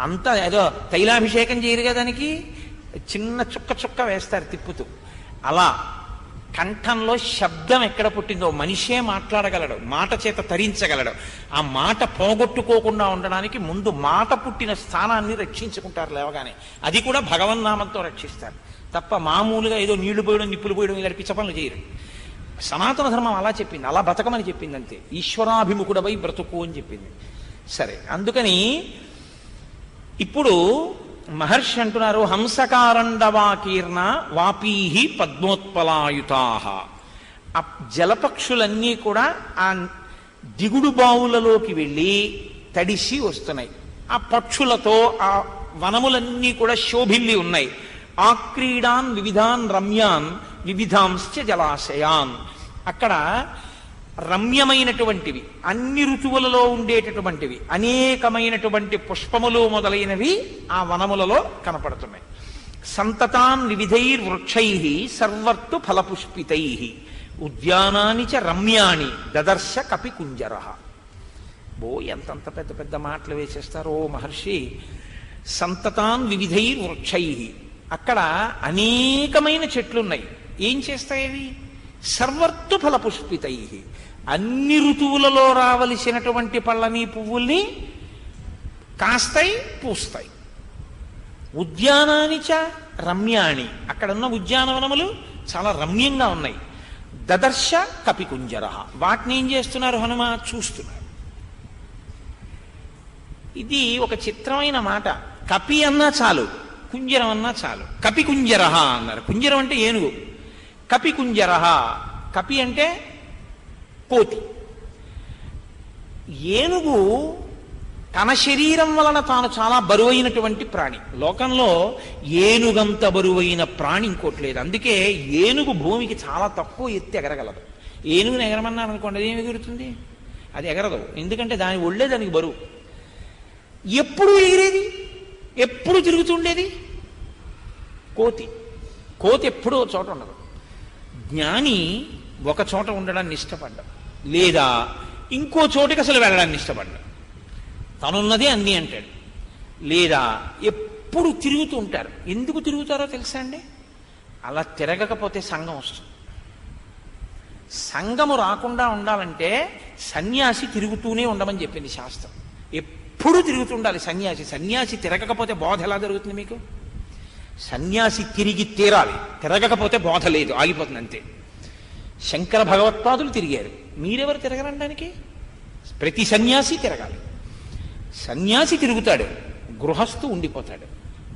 B: అంతా ఏదో తైలాభిషేకం చేయరు కదా, దానికి చిన్న చుక్క చుక్క వేస్తారు తిప్పుతూ. అలా కంఠంలో శబ్దం ఎక్కడ పుట్టిందో మనిషే మాట్లాడగలడు, మాట చేత తరించగలడు. ఆ మాట పోగొట్టుకోకుండా ఉండడానికి ముందు మాట పుట్టిన స్థానాన్ని రక్షించుకుంటారు లేవగానే. అది కూడా భగవన్నామంతో రక్షిస్తారు తప్ప మామూలుగా ఏదో నీళ్లు పోయడం, నిప్పులు పోయడం ఇలా పిచ్చ పనులు చేయరు. సనాతన ధర్మం అలా చెప్పింది, అలా బతకమని చెప్పింది అంతే. ఈశ్వరాభిముఖుడవై బ్రతుకు అని చెప్పింది. సరే, అందుకని ఇప్పుడు మహర్షి అంటున్నారు హంసకారండవాకీర్ణ వాపీహి పద్మోత్పలాయుతాహ. ఆ జలపక్షులన్నీ కూడా ఆ దిగుడు బావులలోకి వెళ్ళి తడిసి వస్తున్నాయి. ఆ పక్షులతో ఆ వనములన్నీ కూడా శోభిల్లి ఉన్నాయి. ఆ క్రీడాన్ వివిధాన్ రమ్యాన్ వివిధాంశ్చ జలాశయాన్. అక్కడ రమ్యమైనటువంటివి, అన్ని ఋతువులలో ఉండేటటువంటివి అనేకమైనటువంటి పుష్పములు మొదలైనవి ఆ వనములలో కనపడుతున్నాయి. సంతతాన్ వివిధైర్వృక్షై సర్వర్తు ఫలపుష్పితై ఉద్యానాని చ రమ్యాణి దదర్శ కపికుంజర. ఎంతంత పెద్ద పెద్ద మాటలు వేసేస్తారో మహర్షి. సంతతాన్ వివిధైర్వృక్షై, అక్కడ అనేకమైన చెట్లున్నాయి. ఏం చేస్తాయి? సర్వర్తు ఫలపుష్పితై, అన్ని ఋతువులలో రావలసినటువంటి పళ్ళని పువ్వుల్ని కాస్తాయి, పూస్తాయి. ఉద్యానాని చ రమ్యాణి, అక్కడ ఉన్న ఉద్యానవనములు చాలా రమ్యంగా ఉన్నాయి. దదర్శ కపికుంజర, వాటిని ఏం చేస్తున్నారు హనుమ? చూస్తున్నారు. ఇది ఒక చిత్రమైన మాట. కపి అన్నా చాలు, కుంజరం అన్నా చాలు. కపికుంజర అన్నారు. కుంజరం అంటే ఏనుగు, కపికుంజర. కపి అంటే కోతి. ఏనుగు తన శరీరం వలన తాను చాలా బరువైనటువంటి ప్రాణి. లోకంలో ఏనుగంత బరువైన ప్రాణి ఇంకోటి లేదు. అందుకే ఏనుగు భూమికి చాలా తక్కువ ఎత్తి ఎగరగలదు. ఏనుగుని ఎగరమన్నారు అనుకోండి, అది ఏమి ఎగురుతుంది? అది ఎగరదు. ఎందుకంటే దాని ఒళ్ళే దానికి బరువు. ఎప్పుడు ఎగిరేది, ఎప్పుడు తిరుగుతుండేది కోతి. కోతి ఎప్పుడూ ఒక చోట ఉండదు. జ్ఞాని ఒక చోట ఉండడాన్ని ఇష్టపడ్డం, లేదా ఇంకో చోటికి అసలు వెళ్ళడాన్ని ఇష్టపడ్డం. తనున్నది అన్నీ అంటాడు, లేదా ఎప్పుడు తిరుగుతూ ఉంటారు. ఎందుకు తిరుగుతారో తెలుసా అండి? అలా తిరగకపోతే సంఘం వస్తుంది. సంఘము రాకుండా ఉండాలంటే సన్యాసి తిరుగుతూనే ఉండమని చెప్పింది శాస్త్రం. ఎప్పుడు తిరుగుతుండాలి సన్యాసి. సన్యాసి తిరగకపోతే బోధ ఎలా జరుగుతుంది మీకు? సన్యాసి తిరిగి తీరాలి, తిరగకపోతే బోధ లేదు, ఆగిపోతుంది అంతే. శంకర భగవత్పాదులు తిరిగారు, మీరెవరు తిరగరనడానికి? ప్రతి సన్యాసి తిరగాలి. సన్యాసి తిరుగుతాడు, గృహస్థు ఉండిపోతాడు.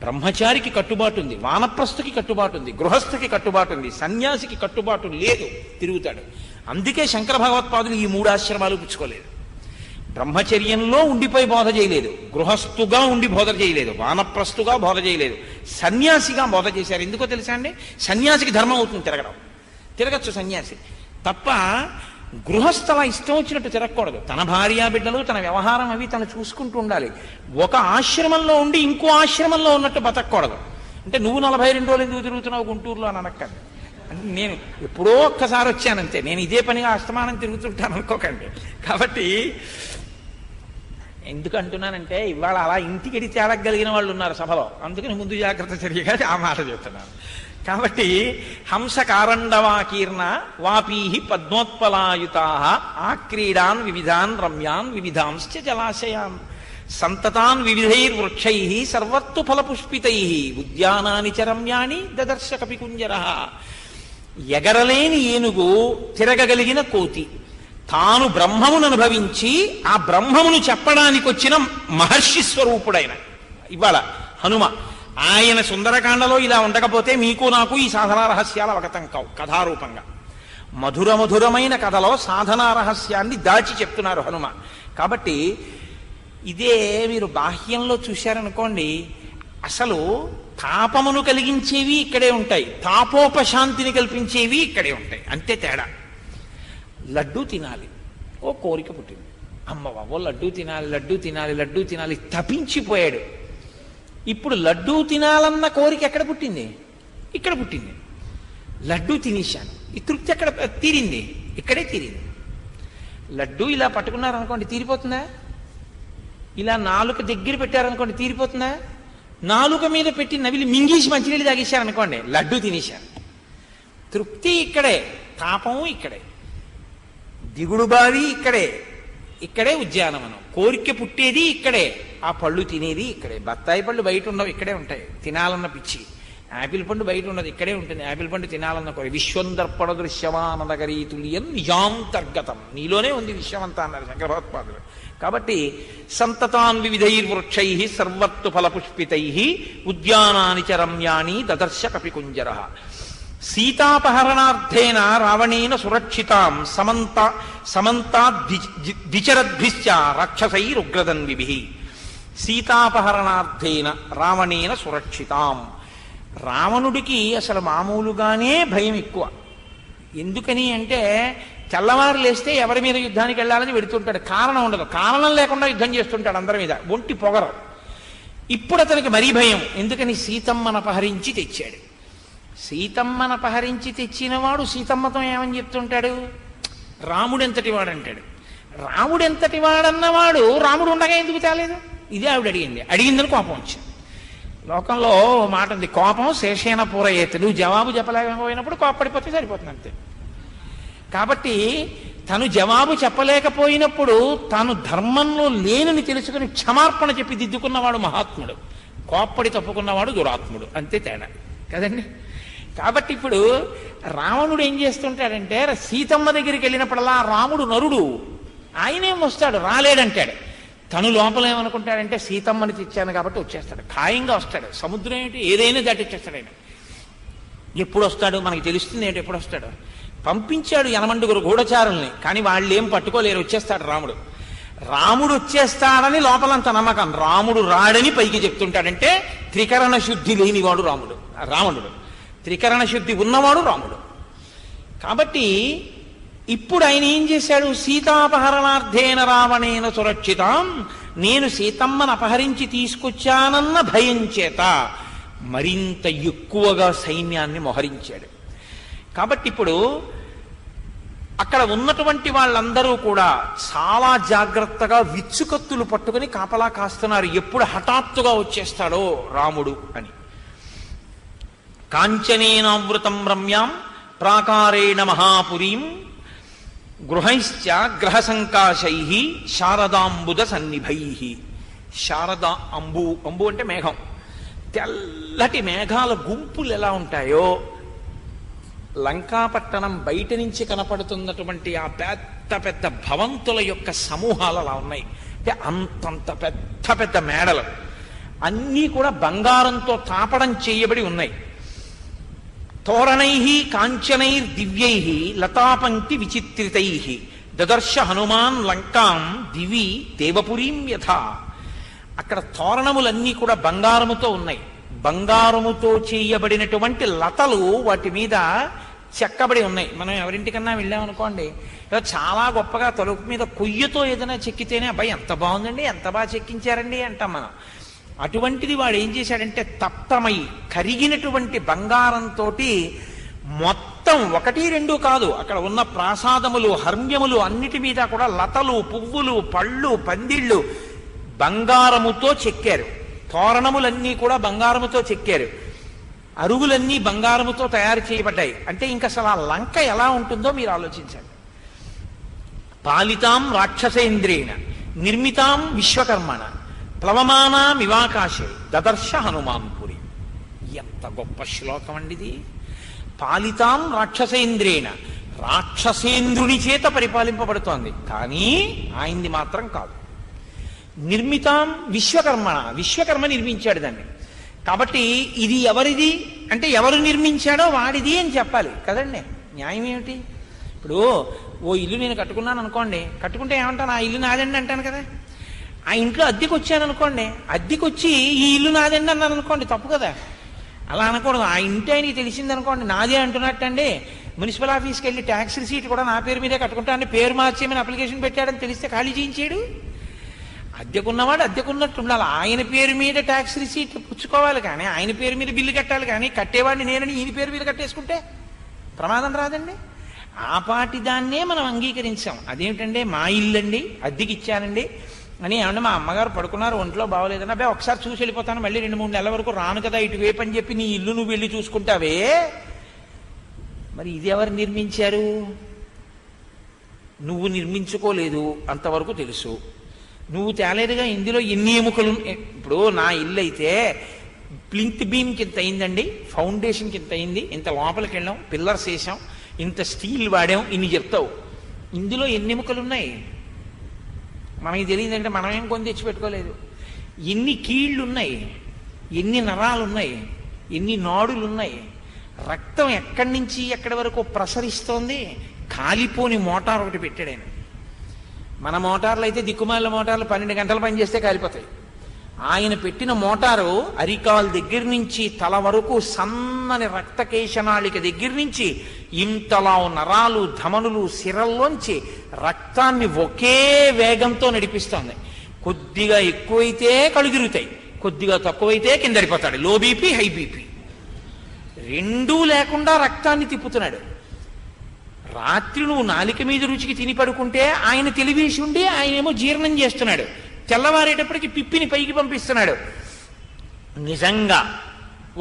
B: బ్రహ్మచారికి కట్టుబాటు ఉంది, వానప్రస్థుకి కట్టుబాటు ఉంది, గృహస్థుకి కట్టుబాటు ఉంది, సన్యాసికి కట్టుబాటు లేదు, తిరుగుతాడు. అందుకే శంకర భగవత్పాదులు ఈ 3 ఆశ్రమాలు పుచ్చుకోలేదు. బ్రహ్మచర్యంలో ఉండిపోయి బోధ చేయలేదు, గృహస్థుగా ఉండి బోధ చేయలేదు, వానప్రస్థుగా బోధ చేయలేదు, సన్యాసిగా బోధ చేశారు. ఎందుకో తెలుసా అండి? సన్యాసికి ధర్మం అవుతుంది తిరగడం. తిరగచ్చు సన్యాసి తప్ప, గృహస్థల ఇష్టం వచ్చినట్టు తిరగకూడదు. తన భార్యా బిడ్డలు, తన వ్యవహారం అవి తను చూసుకుంటూ ఉండాలి. ఒక ఆశ్రమంలో ఉండి ఇంకో ఆశ్రమంలో ఉన్నట్టు బతకూడదు. అంటే నువ్వు 42 రోజులు ఎందుకు తిరుగుతున్నావు గుంటూరులో అని అనక్కర్లేదు. అంటే నేను ఎప్పుడో ఒక్కసారి వచ్చానంతే, నేను ఇదే పనిగా అస్తమానం తిరుగుతుంటాను అనుకోకండి. కాబట్టి ఎందుకు అంటున్నానంటే, ఇవాళ అలా ఇంటికి తేడగలిగిన వాళ్ళు ఉన్నారు సభలో, అందుకని ముందు జాగ్రత్త చర్యగా ఆ మాట చెప్తున్నాను. కాబట్టి హంసకారండవాకీర్ణ వాపీహి పద్మోత్పలాయుతా ఆక్రీడాన్ వివిధాన్ రమ్యాన్ వివిధాంశ్చ జలాశయాన్ సంతతాన్ వివిధైర్వృక్షై సర్వత్తు ఫలపుష్పితై ఉద్యానాని చ రమ్యాణి దదర్శ కపికుంజర. ఎగరలేని ఏనుగు, తిరగగలిగిన కోతి, తాను బ్రహ్మమును అనుభవించి ఆ బ్రహ్మమును చెప్పడానికి వచ్చిన మహర్షి స్వరూపుడైన ఇవాళ హనుమ. ఆయన సుందరకాండలో ఇలా ఉండకపోతే మీకు నాకు ఈ సాధనా రహస్యాలు అవగతం కావు. కథారూపంగా మధురమైన కథలో సాధనా రహస్యాన్ని దాచి చెప్తున్నారు హనుమ. కాబట్టి ఇదే మీరు బాహ్యంలో చూశారనుకోండి, అసలు తాపమును కలిగించేవి ఇక్కడే ఉంటాయి, తాపోపశాంతిని కల్పించేవి ఇక్కడే ఉంటాయి, అంతే తేడా. లడ్డూ తినాలి, ఓ కోరిక పుట్టింది, అమ్మ బాబో లడ్డూ తినాలి లడ్డూ తినాలి లడ్డూ తినాలి, తపించిపోయాడు. ఇప్పుడు లడ్డూ తినాలన్న కోరిక ఎక్కడ పుట్టింది? ఇక్కడ పుట్టింది. లడ్డూ తినేశాను, ఈ తృప్తి ఎక్కడ తీరింది? ఇక్కడే తీరింది. లడ్డూ ఇలా పట్టుకున్నారనుకోండి తీరిపోతుందా? ఇలా నాలుక దగ్గర పెట్టారనుకోండి తీరిపోతుందా? నాలుక మీద పెట్టి నవిలి మింగేసి మంచినీళ్ళు తాగేశారనుకోండి లడ్డూ తినేశారు. తృప్తి ఇక్కడే, తాపము ఇక్కడే, దిగుడు బావి ఇక్కడే, ఇక్కడే ఉద్యానవనం. కోరిక పుట్టేది ఇక్కడే, ఆ పళ్ళు తినేది ఇక్కడే. బత్తాయి పళ్ళు బయట ఉండవు, ఇక్కడే ఉంటాయి తినాలన్న పిచ్చి. యాపిల్ పండు బయట ఉండదు, ఇక్కడే ఉంటుంది యాపిల్ పండు తినాలన్న కోరిక. విశ్వందర్పణ దృశ్యమానగరీ తుల్యం నిజాంతర్గతం, నీలోనే ఉంది విశ్వమంతా అన్నారు శంకర భగవత్పాదులు. కాబట్టి సంతతాన్ వివిధైర్వృక్షై సర్వత్తు ఫలపుష్పితై ఉద్యానాని చ రమ్యాని దదర్శ కపికుంజర. సీతాపహరణార్థేన రావణేన సురక్షితాం సమంతాద్విచరద్భిశ్చ రాక్షసైరుగ్రదన్విభిః. సీతాపహరణార్థేన రావణేన సురక్షితాం. రావణుడికి అసలు మామూలుగానే భయం ఎక్కువ. ఎందుకని అంటే తెల్లవారు లేస్తే ఎవరి మీద యుద్ధానికి వెళ్ళాలని వెడుతుంటాడు, కారణం ఉండదు, కారణం లేకుండా యుద్ధం చేస్తుంటాడు అందరి మీద, ఒంటి పొగరం. ఇప్పుడు అతనికి మరీ భయం, ఎందుకని సీతమ్మను అపహరించి తెచ్చాడు. సీతమ్మను అపహరించి తెచ్చినవాడు సీతమ్మతో ఏమని చెప్తుంటాడు? రాముడెంతటి వాడంటాడు. రాముడెంతటి వాడన్నవాడు రాముడు ఉండగా ఎందుకు తేలేదు? ఇదే ఆవిడ అడిగింది. అడిగిందని కోపం వచ్చింది. లోకంలో మాట ఉంది, కోపం శేషేన పూరయేత్. నువ్వు జవాబు చెప్పలేకపోయినప్పుడు కోపడిపోతే సరిపోతుంది అంతే. కాబట్టి తను జవాబు చెప్పలేకపోయినప్పుడు తాను ధర్మంలో లేనని తెలుసుకుని క్షమార్పణ చెప్పి దిద్దుకున్నవాడు మహాత్ముడు, కోప్పడి తప్పుకున్నవాడు దురాత్ముడు, అంతే తేడా కదండి. కాబట్టి ఇప్పుడు రావణుడు ఏం చేస్తుంటాడంటే, సీతమ్మ దగ్గరికి వెళ్ళినప్పుడల్లా రాముడు నరుడు, ఆయనేం వస్తాడు, రాలేడంటాడు. తను లోపల ఏమనుకుంటాడంటే సీతమ్మని తెచ్చాను కాబట్టి వచ్చేస్తాడు, ఖాయంగా వస్తాడు. సముద్రం ఏంటి, ఏదైనా దాటిచ్చేస్తాడు ఆయన. ఎప్పుడు వస్తాడు మనకి తెలుస్తుంది ఏంటి, ఎప్పుడు వస్తాడు? పంపించాడు 80 గూఢచారుల్ని, కానీ వాళ్ళు ఏం పట్టుకోలేరు, వచ్చేస్తాడు రాముడు. రాముడు వచ్చేస్తాడని లోపలంత నమ్మకం, రాముడు రాడని పైకి చెప్తుంటాడంటే త్రికరణ శుద్ధి లేనివాడు రావణుడు, త్రికరణ శుద్ధి ఉన్నవాడు రాముడు. కాబట్టి ఇప్పుడు ఆయన ఏం చేశాడు? సీతాపహరణార్థేన రావణేన సురక్షితాం నేను సీతమ్మను అపహరించి తీసుకొచ్చానన్న భయం చేత మరింత ఎక్కువగా సైన్యాన్ని మోహరించాడు. కాబట్టి ఇప్పుడు అక్కడ ఉన్నటువంటి వాళ్ళందరూ కూడా చాలా జాగ్రత్తగా విచ్చుకత్తులు పట్టుకుని కాపలా కాస్తున్నారు, ఎప్పుడు హఠాత్తుగా వచ్చేస్తాడో రాముడు అని. కాంచనేనావృతం రమ్యాం ప్రాకారేణ మహాపురీం గృహైశ్చ గ్రహ సంకాశై శారదాంబుద సన్నిభై. శారదా అంబు అంటే మేఘం. తెల్లటి మేఘాల గుంపులు ఎలా ఉంటాయో లంకాపట్టణం బయట నుంచి కనపడుతున్నటువంటి ఆ పెద్ద పెద్ద భవంతుల యొక్క సమూహాలు అలా ఉన్నాయి. అంటే అంతంత పెద్ద పెద్ద మేడలు అన్నీ కూడా బంగారంతో తాపడం చేయబడి ఉన్నాయి. తోరణై కాంచనైర్ దివ్యై లతాపంక్తి విచిత్రితై దదర్శ హనుమాన్ లంకాం దివి దేవపురీం యథా. అక్కడ తోరణములన్నీ కూడా బంగారముతో ఉన్నాయి. బంగారముతో చేయబడినటువంటి లతలు వాటి మీద చెక్కబడి ఉన్నాయి. మనం ఎవరింటికన్నా వెళ్ళామనుకోండి, చాలా గొప్పగా తలుపు మీద కొయ్యతో ఏదైనా చెక్కితేనే అబ్బాయి ఎంత బాగుందండి, ఎంత బాగా చెక్కించారండి అంటాం మనం. అటువంటిది వాడు ఏం చేశాడంటే తప్తమై కరిగినటువంటి బంగారంతో మొత్తం 1, 2 కాదు, అక్కడ ఉన్న ప్రాసాదములు హర్మ్యములు అన్నిటి మీద కూడా లతలు, పువ్వులు, పళ్ళు, పందిళ్ళు బంగారముతో చెక్కారు. తోరణములన్నీ కూడా బంగారముతో చెక్కారు. అరుగులన్నీ బంగారముతో తయారు చేయబడ్డాయి. అంటే ఇంక అసలు ఆ లంక ఎలా ఉంటుందో మీరు ఆలోచించండి. పాలితాం రాక్షసేంద్రేణ నిర్మితాం విశ్వకర్మణ ప్లవమానామివాకాశే దదర్శ హనుమాన్పురి. ఎంత గొప్ప శ్లోకం అండి ఇది. పాలితాం రాక్షసేంద్రేణ, రాక్షసేంద్రుని చేత పరిపాలింపబడుతోంది, కానీ ఆయనది మాత్రం కాదు. నిర్మితాం విశ్వకర్మణ, విశ్వకర్మ నిర్మించాడు దాన్ని. కాబట్టి ఇది ఎవరిది అంటే ఎవరు నిర్మించాడో వాడిది అని చెప్పాలి కదండి. న్యాయం ఏమిటి? ఇప్పుడు ఓ ఇల్లు నేను కట్టుకున్నాను అనుకోండి, కట్టుకుంటే ఏమంటాను, ఆ ఇల్లు నాదండి అంటాను కదా. ఆ ఇంట్లో అద్దెకి వచ్చాను అనుకోండి, అద్దెకి వచ్చి ఈ ఇల్లు నాదండి అన్నాను అనుకోండి, తప్పు కదా. అలా అనకూడదు. ఆ ఇంటి ఆయనకి తెలిసింది అనుకోండి నాదే అంటున్నట్టండి. మున్సిపల్ ఆఫీస్కి వెళ్ళి ట్యాక్స్ రిసీట్ కూడా నా పేరు మీదే కట్టుకుంటాను, పేరు మార్చేమని అప్లికేషన్ పెట్టాడని తెలిస్తే ఖాళీ చేయించాడు. అద్దెకున్నవాడు అద్దెకున్నట్టు ఉండాలి. ఆయన పేరు మీద ట్యాక్స్ రిసీట్ పుచ్చుకోవాలి, కానీ ఆయన పేరు మీద బిల్లు కట్టాలి. కానీ కట్టేవాడిని నేనని ఈయన పేరు మీద కట్టేసుకుంటే ప్రమాదం రాదండి. ఆ పాటి దాన్నే మనం అంగీకరించాం. అదేమిటంటే మా ఇల్లు అండి, అద్దెకి ఇచ్చానండి అని. ఏమంటే మా అమ్మగారు పడుకున్నారు, ఒంట్లో బాగోలేదని, అబ్బాయి ఒకసారి చూసి వెళ్ళిపోతాను, మళ్ళీ 2-3 నెలల వరకు రాను కదా ఇటువైపు అని చెప్పి నీ ఇల్లు నువ్వు వెళ్ళి చూసుకుంటావే. మరి ఇది ఎవరు నిర్మించారు? నువ్వు నిర్మించుకోలేదు అంతవరకు తెలుసు. నువ్వు తేలేదుగా ఇందులో ఎన్ని ఎముకలు. ఇప్పుడు నా ఇల్లు అయితే ప్లింత్ బీమ్కి ఇంత అయిందండి, ఫౌండేషన్కి ఇంత అయింది, ఇంత లోపలికి వెళ్ళాం, పిల్లర్స్ వేసాం, ఇంత స్టీల్ వాడాం, ఇన్ని చెప్తావు. ఇందులో ఎన్ని ఎముకలు ఉన్నాయి మనకి తెలియదంటే మనమేం కొని తెచ్చి పెట్టుకోలేదు. ఎన్ని కీళ్ళు ఉన్నాయి, ఎన్ని నరాలు ఉన్నాయి, ఎన్ని నాడులు ఉన్నాయి, రక్తం ఎక్కడి నుంచి ఎక్కడి వరకు ప్రసరిస్తోంది. కాలిపోని మోటార్ ఒకటి పెట్టాడు ఆయన. మన మోటార్లు అయితే దిక్కుమాల మోటార్లు 12 గంటలు పనిచేస్తే కాలిపోతాయి. ఆయన పెట్టిన మోటారు అరికాల దగ్గర నుంచి తల వరకు సన్నని రక్తకేశనాళిక దగ్గర నుంచి ఇంతలా నరాలు, ధమనులు, సిరల్లోంచి రక్తాన్ని ఒకే వేగంతో నడిపిస్తోంది. కొద్దిగా ఎక్కువైతే కళ్ళు తిరుగుతాయి, కొద్దిగా తక్కువైతే కిందడిపోతాడు. లో బీపీ, హై బీపీ రెండూ లేకుండా రక్తాన్ని తిప్పుతున్నాడు. రాత్రి నువ్వు నాలిక మీద రుచికి తిని పడుకుంటే ఆయన తెలివేసి ఉండి ఆయనేమో జీర్ణం చేస్తున్నాడు. తెల్లవారేటప్పటికి పిప్పిని పైకి పంపిస్తున్నాడు. నిజంగా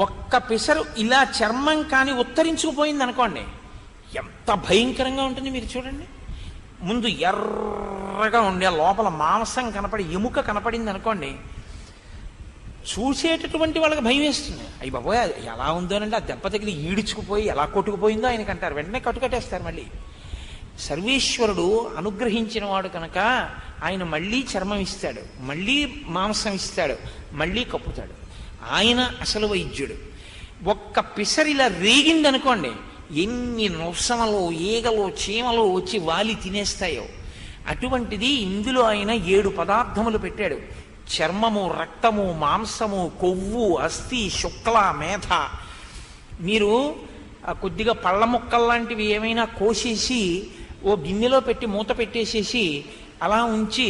B: ఒక్క పిసరు ఇలా చర్మం కానీ ఉత్తరించుకుపోయింది అనుకోండి, ఎంత భయంకరంగా ఉంటుంది మీరు చూడండి. ముందు ఎర్రగా ఉండే లోపల మాంసం కనపడి ఎముక కనపడింది అనుకోండి, చూసేటటువంటి వాళ్ళకి భయం వేస్తుంది. అయ్యి బాబోయ్ ఎలా ఉందోనండి, ఆ దెబ్బ తగిలి ఈడ్చుకుపోయి ఎలా కొట్టుకుపోయిందో ఆయనకి అంటారు. వెంటనే కట్టుకట్టేస్తారు. మళ్ళీ సర్వేశ్వరుడు అనుగ్రహించిన వాడు కనుక ఆయన మళ్ళీ చర్మం ఇస్తాడు, మళ్ళీ మాంసం ఇస్తాడు, మళ్ళీ కప్పుతాడు. ఆయన అసలు వైద్యుడు. ఒక్క పిసరిలా రేగిందనుకోండి, ఎన్ని నొసమలు, ఈగలు, చీమలు వచ్చి వాలి తినేస్తాయో. అటువంటిది ఇందులో ఆయన 7 పదార్థములు పెట్టాడు. చర్మము, రక్తము, మాంసము, కొవ్వు, అస్థి, శుక్ల, మేధ. మీరు కొద్దిగా పళ్ళ ముక్కలు లాంటివి ఏమైనా కోసేసి ఓ గిన్నెలో పెట్టి మూత పెట్టేసేసి అలా ఉంచి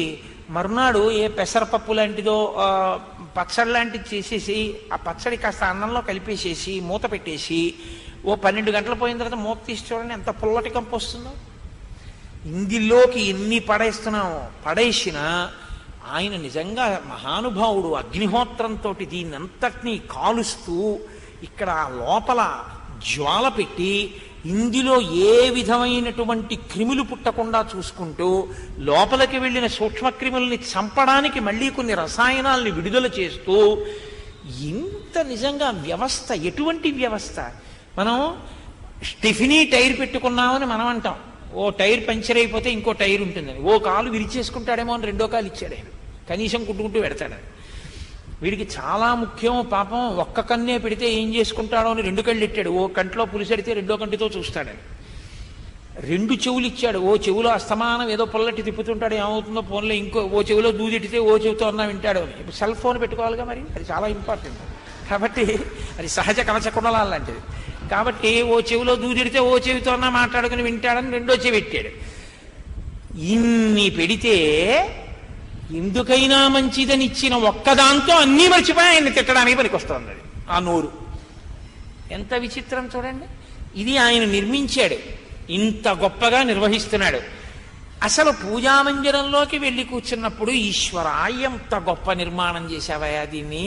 B: మరునాడు ఏ పెసరపప్పు లాంటిదో పచ్చడి లాంటిది చేసేసి ఆ పచ్చడి కాస్త అన్నంలో కలిపేసేసి మూత పెట్టేసి ఓ 12 గంటలు పోయిన తర్వాత మూత తీసి చూడండి ఎంత పుల్లటి కంపు వస్తుందో. ఇందులోకి ఎన్ని పడేసినా ఆయన నిజంగా మహానుభావుడు. అగ్నిహోత్రంతో దీన్ని అంతటినీ కాలుస్తూ ఇక్కడ లోపల జ్వాల పెట్టి ఇందులో ఏ విధమైనటువంటి క్రిములు పుట్టకుండా చూసుకుంటూ లోపలికి వెళ్ళిన సూక్ష్మక్రిముల్ని చంపడానికి మళ్ళీ కొన్ని రసాయనాల్ని విడుదల చేస్తూ ఇంత నిజంగా వ్యవస్థ, ఎటువంటి వ్యవస్థ. మనం స్టెఫినీ టైర్ పెట్టుకున్నామని మనం అంటాం, ఓ టైర్ పంచర్ అయిపోతే ఇంకో టైర్ ఉంటుందని. ఓ కాలు విరిచేసుకుంటాడేమో అని రెండో కాలు ఇచ్చాడు ఆయన, కనీసం కుట్టుకుంటూ పెడతాడని. వీడికి చాలా ముఖ్యం పాపం, ఒక్క కన్నే పెడితే ఏం చేసుకుంటాడో అని 2 కళ్ళు ఇచ్చాడు. ఓ కంట్లో పులిసెడితే రెండో కంటితో చూస్తాడని. 2 చెవులు ఇచ్చాడు. ఓ చెవులో అస్తమానం ఏదో పొల్లటి తిప్పుతుంటాడు, ఏమవుతుందో ఫోన్లో, ఇంకో ఓ చెవిలో దూదిటితే ఓ చెవితో అన్నా వింటాడు అని. ఇప్పుడు సెల్ ఫోన్ పెట్టుకోవాలిగా, మరి అది చాలా ఇంపార్టెంట్. కాబట్టి అది సహజ కవచ కుండలాల లాంటిది. కాబట్టి ఓ చెవిలో దూదిడితే ఓ చెవితో అన్నా మాట్లాడుకుని వింటాడని రెండో చెవి పెట్టాడు. ఇన్ని పెడితే ఎందుకైనా మంచిదని ఇచ్చిన ఒక్కదాంతో అన్నీ మర్చిపోయి ఆయన్ని తిట్టడానికి పనికొస్తుంది అది, ఆ నోరు. ఎంత విచిత్రం చూడండి. ఇది ఆయన నిర్మించాడు, ఇంత గొప్పగా నిర్వహిస్తున్నాడు. అసలు పూజామందిరంలోకి వెళ్ళి కూర్చున్నప్పుడు ఈశ్వర ఎంత గొప్ప నిర్మాణం చేశావయ్యా దీన్ని,